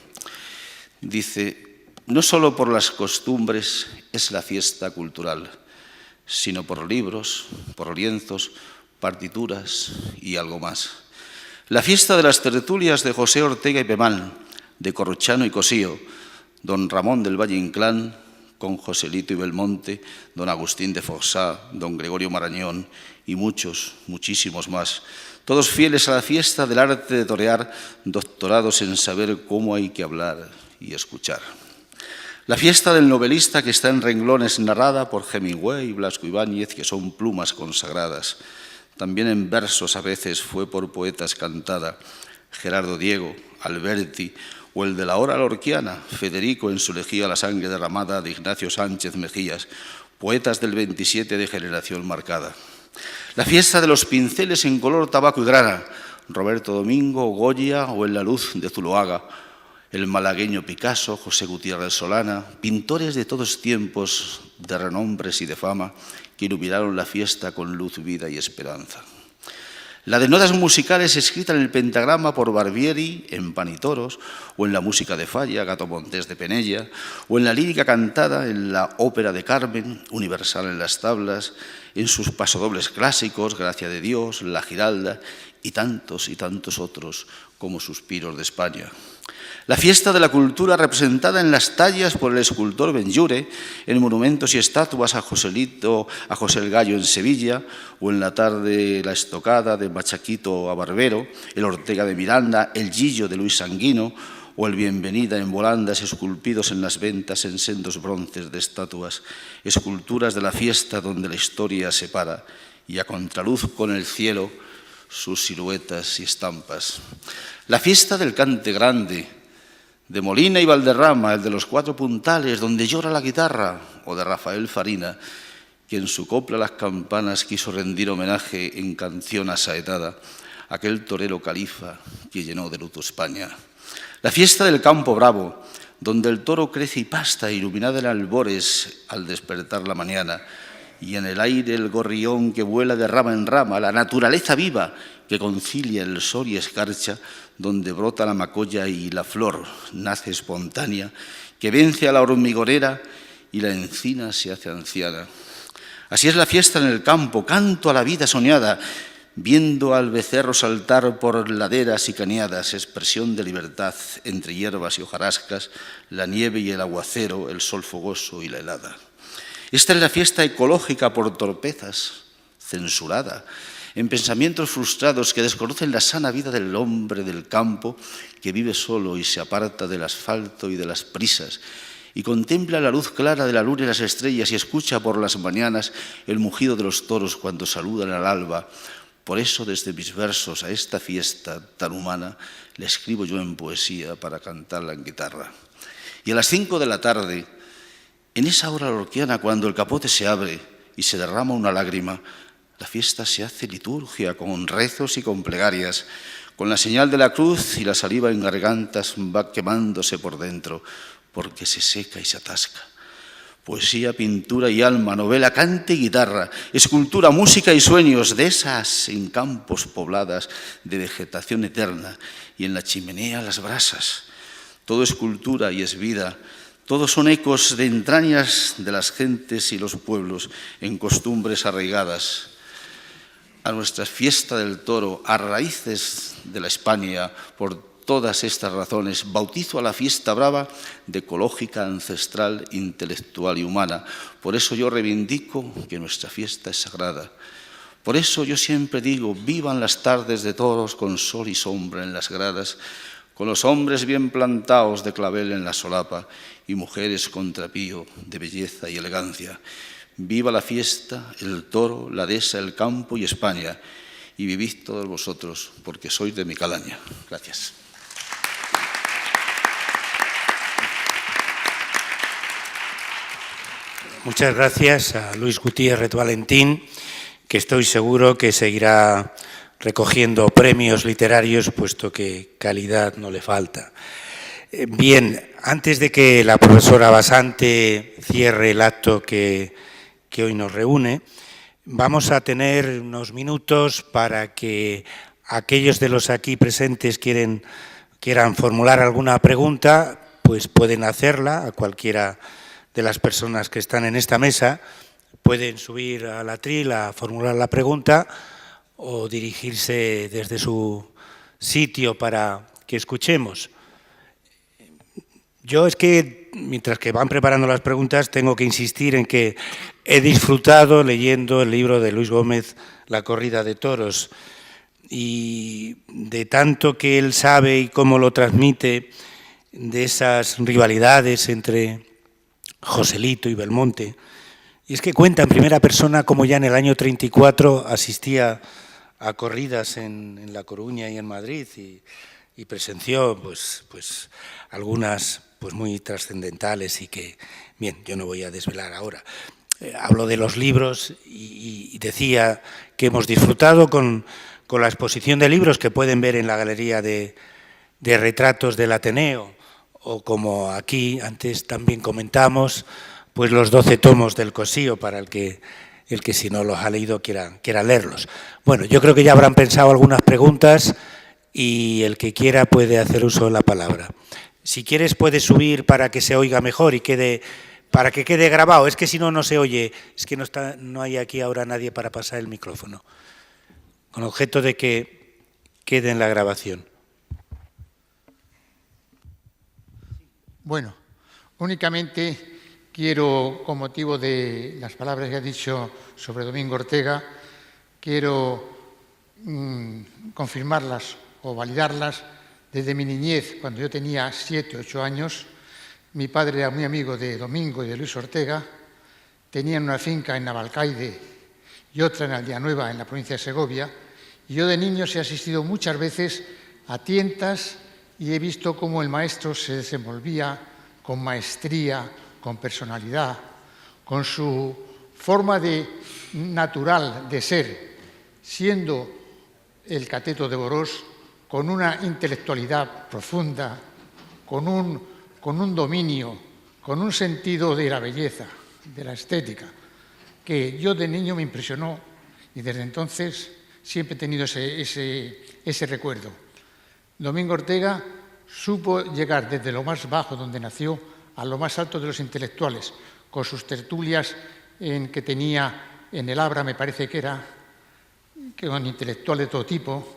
Dice: no solo por las costumbres es la fiesta cultural, sino por libros, por lienzos, partituras y algo más. La fiesta de las tertulias de José Ortega y Pemán, de Corrochano y Cosío, don Ramón del Valle Inclán, con Joselito y Belmonte, don Agustín de Foxá, don Gregorio Marañón y muchos, muchísimos más, todos fieles a la fiesta del arte de torear, doctorados en saber cómo hay que hablar y escuchar. La fiesta del novelista que está en renglones narrada por Hemingway y Blasco Ibáñez, que son plumas consagradas. También en versos a veces fue por poetas cantada, Gerardo Diego, Alberti, o el de la hora lorquiana, Federico en su elegía La sangre derramada, de Ignacio Sánchez Mejías, poetas del 27 de generación marcada. La fiesta de los pinceles en color tabaco y grana, Roberto Domingo, Goya o En la luz de Zuloaga, el malagueño Picasso, José Gutiérrez Solana, pintores de todos tiempos, de renombres y de fama, que iluminaron la fiesta con luz, vida y esperanza. La de notas musicales escrita en el pentagrama por Barbieri, en Pan y Toros, o en la música de Falla, Gato Montés de Penella, o en la lírica cantada en la ópera de Carmen, Universal en las tablas, en sus pasodobles clásicos, Gracia de Dios, La Giralda, y tantos otros como Suspiros de España. La fiesta de la cultura representada en las tallas por el escultor Benlliure, en monumentos y estatuas a Joselito, a José el Gallo en Sevilla, o en la tarde la estocada de Machaquito a Barbero, el Ortega de Miranda, el Gillo de Luis Sanguino, o el Bienvenida en volandas esculpidos en las Ventas en sendos bronces de estatuas, esculturas de la fiesta donde la historia se para, y a contraluz con el cielo sus siluetas y estampas. La fiesta del cante grande, de Molina y Valderrama, el de los 4 puntales, donde llora la guitarra, o de Rafael Farina, que en su copla Las campanas quiso rendir homenaje en canción asaetada a aquel torero califa que llenó de luto España. La fiesta del Campo Bravo, donde el toro crece y pasta, iluminada en albores al despertar la mañana, y en el aire el gorrión que vuela de rama en rama, la naturaleza viva que concilia el sol y escarcha, donde brota la macolla y la flor nace espontánea, que vence a la hormigorera y la encina se hace anciana. Así es la fiesta en el campo, canto a la vida soñada, viendo al becerro saltar por laderas y cañadas, expresión de libertad entre hierbas y hojarascas, la nieve y el aguacero, el sol fogoso y la helada. Esta es la fiesta ecológica por torpezas, censurada, en pensamientos frustrados que desconocen la sana vida del hombre del campo, que vive solo y se aparta del asfalto y de las prisas, y contempla la luz clara de la luna y las estrellas y escucha por las mañanas el mugido de los toros cuando saludan al alba. Por eso, desde mis versos a esta fiesta tan humana, le escribo yo en poesía para cantarla en guitarra. Y a las 5 de la tarde, en esa hora lorquiana, cuando el capote se abre y se derrama una lágrima, la fiesta se hace liturgia con rezos y con plegarias, con la señal de la cruz y la saliva en gargantas va quemándose por dentro, porque se seca y se atasca. Poesía, pintura y alma, novela, cante y guitarra, escultura, música y sueños, de esas en campos pobladas de vegetación eterna, y en la chimenea las brasas. Todo es cultura y es vida. Todos son ecos de entrañas de las gentes y los pueblos en costumbres arraigadas. A nuestra fiesta del toro, a raíces de la España, por todas estas razones, bautizo a la fiesta brava de ecológica, ancestral, intelectual y humana. Por eso yo reivindico que nuestra fiesta es sagrada, Por eso yo siempre digo, vivan las tardes de toros con sol y sombra en las gradas, con los hombres bien plantados de clavel en la solapa y mujeres con trapío de belleza y elegancia. Viva la fiesta, el toro, la dehesa, el campo y España, y vivid todos vosotros, porque sois de mi calaña. Gracias. Muchas gracias a Luis Gutiérrez Valentín, que estoy seguro que seguirá recogiendo premios literarios, puesto que calidad no le falta. Bien, antes de que la profesora Basante cierre el acto que hoy nos reúne, vamos a tener unos minutos para que aquellos de los aquí presentes quieran formular alguna pregunta, pues pueden hacerla a cualquiera de las personas que están en esta mesa, pueden subir al atril a formular la pregunta o dirigirse desde su sitio para que escuchemos. Yo es que, mientras que van preparando las preguntas, tengo que insistir en que he disfrutado leyendo el libro de Luis Gómez, La corrida de toros, y de tanto que él sabe y cómo lo transmite, de esas rivalidades entre Joselito y Belmonte. Y es que cuenta en primera persona cómo ya en el año 34 asistía a corridas en La Coruña y en Madrid y presenció pues algunas pues muy trascendentales y que, bien, yo no voy a desvelar ahora. Hablo de los libros y decía que hemos disfrutado con la exposición de libros que pueden ver en la galería de retratos del Ateneo, o como aquí antes también comentamos, pues los 12 tomos del Cosío, para el que si no los ha leído quiera leerlos. Bueno, yo creo que ya habrán pensado algunas preguntas y el que quiera puede hacer uso de la palabra. Si quieres puedes subir para que se oiga mejor y para que quede grabado. Es que si no, no se oye. Es que no hay aquí ahora nadie para pasar el micrófono. Con objeto de que quede en la grabación. Bueno, únicamente quiero, con motivo de las palabras que ha dicho sobre Domingo Ortega, quiero confirmarlas o validarlas. Desde mi niñez, cuando yo tenía 7 o 8 años, mi padre era muy amigo de Domingo y de Luis Ortega, tenían una finca en Navalcaide y otra en Aldeanueva, en la provincia de Segovia, y yo de niño he asistido muchas veces a tientas y he visto cómo el maestro se desenvolvía con maestría, con personalidad, con su forma natural de ser, siendo el cateto de Borós, con una intelectualidad profunda, con un dominio, con un sentido de la belleza, de la estética, que yo de niño me impresionó y desde entonces siempre he tenido ese recuerdo. Domingo Ortega supo llegar desde lo más bajo donde nació a lo más alto de los intelectuales, con sus tertulias que tenía en el Abra, me parece que era, con intelectuales de todo tipo,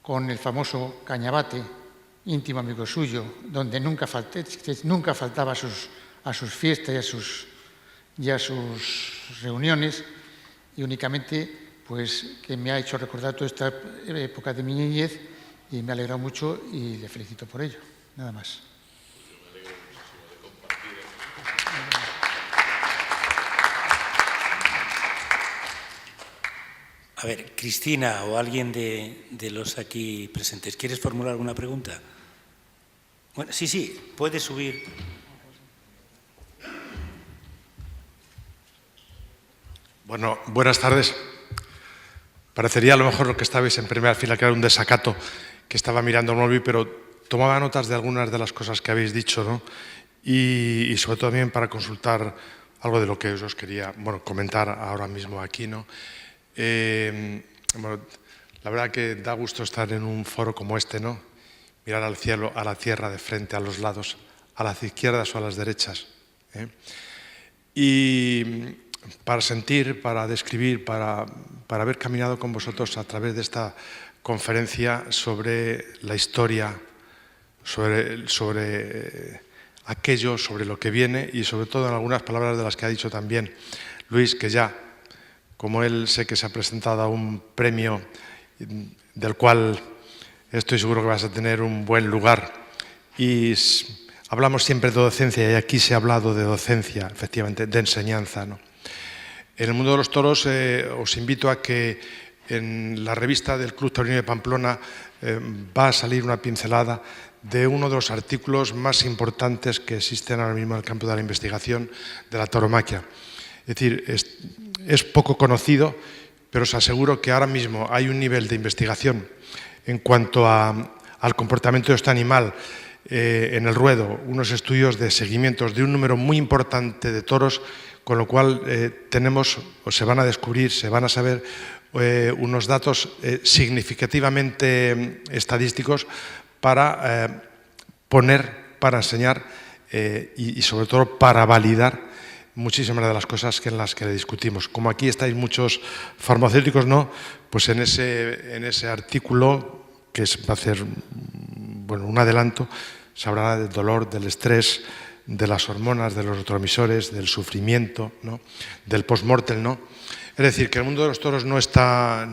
con el famoso Cañabate, íntimo amigo suyo, donde nunca faltaba a sus fiestas y a sus reuniones, y únicamente pues que me ha hecho recordar toda esta época de mi niñez y me ha alegrado mucho y le felicito por ello. Nada más. A ver, Cristina o alguien de los aquí presentes, ¿quieres formular alguna pregunta? Bueno, sí, puedes subir. Bueno, buenas tardes. Parecería a lo mejor lo que estabais en primera fila, que era un desacato, que estaba mirando el móvil, pero tomaba notas de algunas de las cosas que habéis dicho, ¿no? Y sobre todo también para consultar algo de lo que os quería comentar ahora mismo aquí, ¿no? La verdad que da gusto estar en un foro como este, ¿no? Mirar al cielo, a la tierra de frente, a los lados, a las izquierdas o a las derechas. Y para sentir, para describir, para haber caminado con vosotros a través de esta conferencia sobre la historia, sobre aquello, sobre lo que viene y sobre todo en algunas palabras de las que ha dicho también Luis, que ya como él sé que se ha presentado a un premio del cual estoy seguro que vas a tener un buen lugar. Y hablamos siempre de docencia y aquí se ha hablado de docencia, efectivamente, de enseñanza, ¿no? En el mundo de los toros os invito a que en la revista del Club Taurino de Pamplona va a salir una pincelada de uno de los artículos más importantes que existen ahora mismo en el campo de la investigación de la tauromaquia. Es decir, es poco conocido, pero os aseguro que ahora mismo hay un nivel de investigación en cuanto al comportamiento de este animal en el ruedo, unos estudios de seguimientos de un número muy importante de toros, con lo cual tenemos, o se van a descubrir, se van a saber unos datos significativamente estadísticos para poner, para enseñar y sobre todo para validar muchísimas de las cosas en las que discutimos. Como aquí estáis muchos farmacéuticos, ¿no? Pues en ese artículo, que va a ser un adelanto, se hablará del dolor, del estrés, de las hormonas, de los neurotransmisores, del sufrimiento, ¿no? Del post-mortem, ¿no? Es decir, que el mundo de los toros no está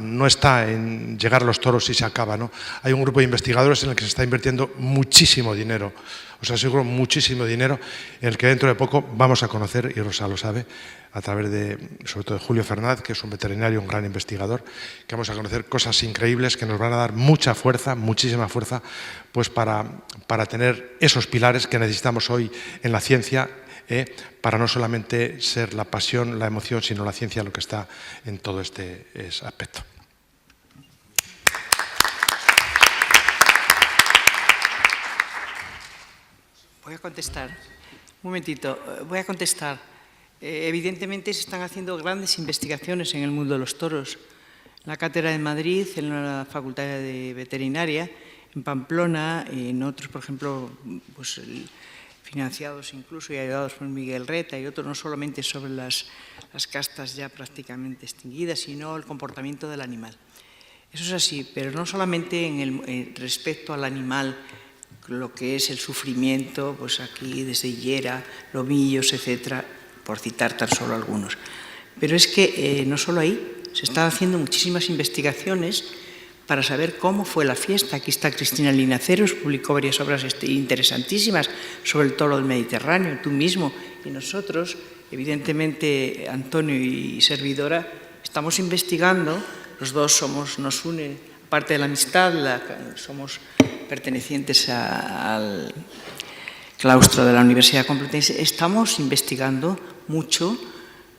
en llegar a los toros y se acaba, ¿no? Hay un grupo de investigadores en el que se está invirtiendo muchísimo dinero, os aseguro muchísimo dinero, en el que dentro de poco vamos a conocer, y Rosa lo sabe, a través sobre todo de Julio Fernández, que es un veterinario, un gran investigador, que vamos a conocer cosas increíbles que nos van a dar mucha fuerza, muchísima fuerza, pues para tener esos pilares que necesitamos hoy en la ciencia, para no solamente ser la pasión, la emoción, sino la ciencia lo que está en todo este aspecto. Voy a contestar. Un momentito, voy a contestar. Evidentemente se están haciendo grandes investigaciones en el mundo de los toros. En la Cátedra de Madrid, en la Facultad de Veterinaria, en Pamplona, en otros, por ejemplo, pues financiados incluso y ayudados por Miguel Reta y otros, no solamente sobre las castas ya prácticamente extinguidas, sino el comportamiento del animal. Eso es así, pero no solamente respecto al animal, lo que es el sufrimiento, pues aquí desde hiera, lomillos, etcétera, por citar tan solo algunos. Pero es que no solo ahí, se están haciendo muchísimas investigaciones para saber cómo fue la fiesta. Aquí está Cristina Linaceros, publicó varias obras interesantísimas sobre el toro del Mediterráneo, tú mismo y nosotros, evidentemente Antonio y servidora, estamos investigando, los dos nos une, aparte de la amistad, somos pertenecientes al claustro de la Universidad Complutense, estamos investigando mucho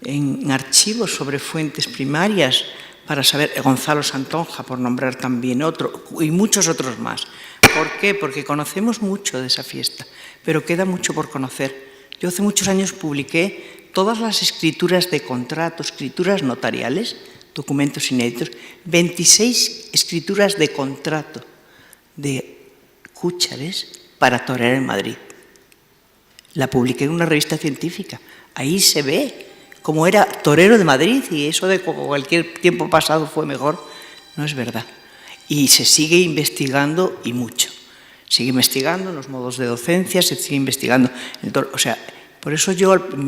en archivos sobre fuentes primarias para saber, Gonzalo Santonja, por nombrar también otro, y muchos otros más. ¿Por qué? Porque conocemos mucho de esa fiesta, pero queda mucho por conocer. Yo hace muchos años publiqué todas las escrituras de contrato, escrituras notariales, documentos inéditos, 26 escrituras de contrato de cúchares para torear en Madrid. La publiqué en una revista científica. Ahí se ve cómo era torero de Madrid y eso de cualquier tiempo pasado fue mejor, no es verdad. Y se sigue investigando y mucho. Sigue investigando los modos de docencia, se sigue investigando. O sea, por eso yo en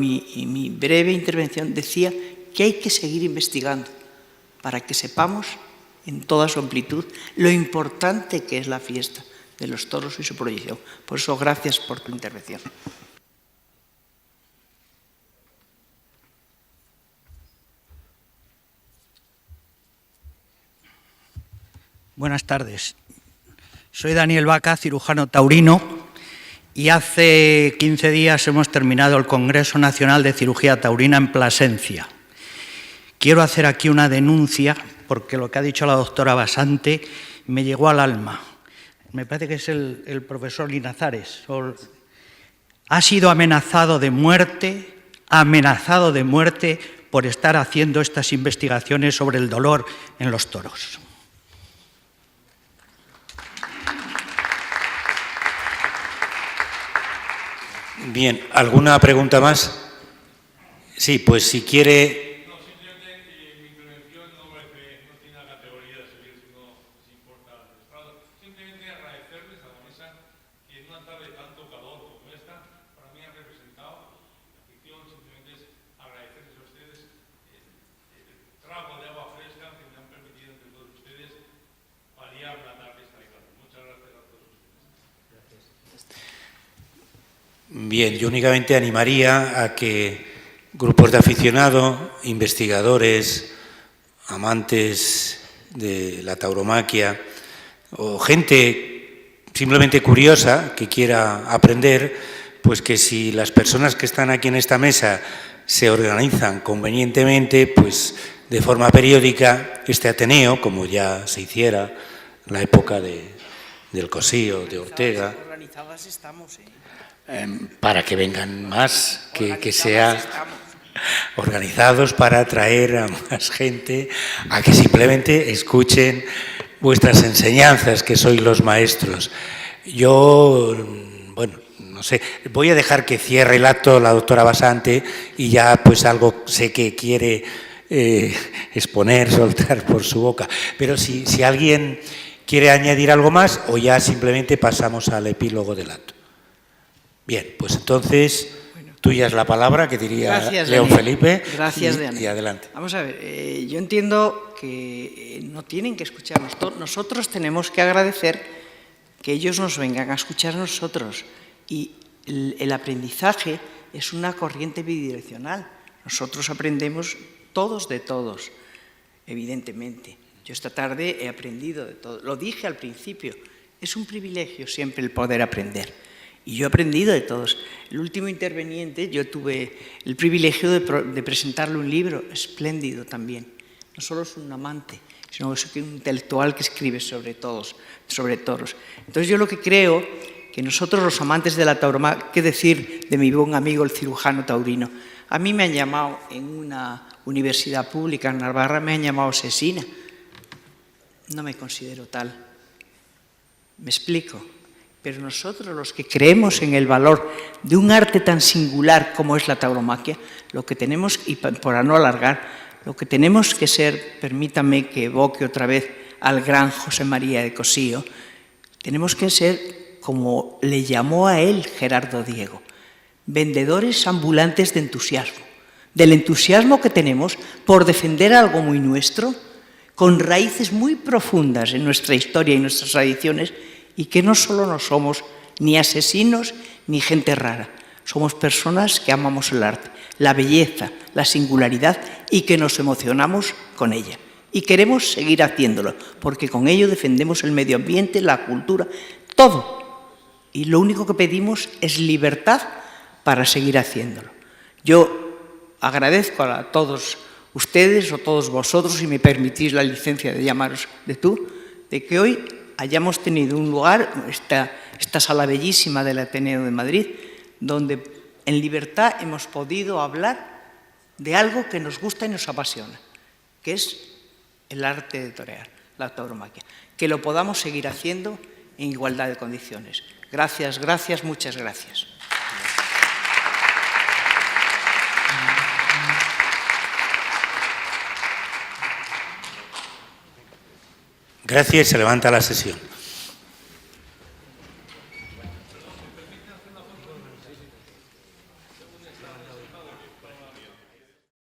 mi breve intervención decía que hay que seguir investigando para que sepamos en toda su amplitud lo importante que es la fiesta de los toros y su proyección. Por eso, gracias por tu intervención. Buenas tardes. Soy Daniel Vaca, cirujano taurino, y hace 15 días hemos terminado el Congreso Nacional de Cirugía Taurina en Plasencia. Quiero hacer aquí una denuncia, porque lo que ha dicho la doctora Basante me llegó al alma. Me parece que es el profesor Linazares. Ha sido amenazado de muerte por estar haciendo estas investigaciones sobre el dolor en los toros. Bien, ¿alguna pregunta más? Sí, pues si quiere... No, simplemente mi intervención no tiene la categoría de seguir, sino si importa el estrado. Simplemente agradecerles a la mesa que en una tarde de tanto calor como esta, para mí han representado la ficción. Simplemente es agradecerles a ustedes el trato Bien, yo únicamente animaría a que grupos de aficionados, investigadores, amantes de la tauromaquia o gente simplemente curiosa que quiera aprender, pues que si las personas que están aquí en esta mesa se organizan convenientemente, pues de forma periódica, este Ateneo, como ya se hiciera en la época del Cosío, de Ortega, Organizadas estamos, para que vengan más, que sea organizados para atraer a más gente a que simplemente escuchen vuestras enseñanzas, que sois los maestros. Yo, bueno, no sé, voy a dejar que cierre el acto la doctora Basante y ya pues algo sé que quiere exponer, soltar por su boca. Pero si alguien quiere añadir algo más o ya simplemente pasamos al epílogo del acto. Bien, pues entonces tuya es la palabra, que diría Gracias, León Daniel. Felipe. Gracias, Daniel. Y adelante. Vamos a ver, yo entiendo que no tienen que escucharnos. Nosotros tenemos que agradecer que ellos nos vengan a escuchar a nosotros. Y el aprendizaje es una corriente bidireccional. Nosotros aprendemos todos de todos, evidentemente. Yo esta tarde he aprendido de todo. Lo dije al principio, es un privilegio siempre el poder aprender. Y yo he aprendido de todos. El último interveniente, yo tuve el privilegio de presentarle un libro espléndido también. No solo es un amante, sino es un intelectual que escribe sobre todos, sobre toros. Entonces yo lo que creo, que nosotros los amantes de la tauromaquia, ¿qué decir de mi buen amigo el cirujano taurino? A mí me han llamado en una universidad pública en Navarra, me han llamado asesina. No me considero tal. ¿Me explico? Pero nosotros, los que creemos en el valor de un arte tan singular como es la tauromaquia, lo que tenemos, y para no alargar, lo que tenemos que ser, permítame que evoque otra vez al gran José María de Cosío, tenemos que ser, como le llamó a él Gerardo Diego, vendedores ambulantes de entusiasmo, del entusiasmo que tenemos por defender algo muy nuestro, con raíces muy profundas en nuestra historia y nuestras tradiciones, y que no solo no somos ni asesinos ni gente rara, somos personas que amamos el arte, la belleza, la singularidad y que nos emocionamos con ella. Y queremos seguir haciéndolo, porque con ello defendemos el medio ambiente, la cultura, todo. Y lo único que pedimos es libertad para seguir haciéndolo. Yo agradezco a todos ustedes o todos vosotros, si me permitís la licencia de llamaros de tú, de que hoy hayamos tenido un lugar, esta sala bellísima del Ateneo de Madrid, donde en libertad hemos podido hablar de algo que nos gusta y nos apasiona, que es el arte de torear, la tauromaquia. Que lo podamos seguir haciendo en igualdad de condiciones. Gracias, gracias, muchas gracias. Gracias, se levanta la sesión.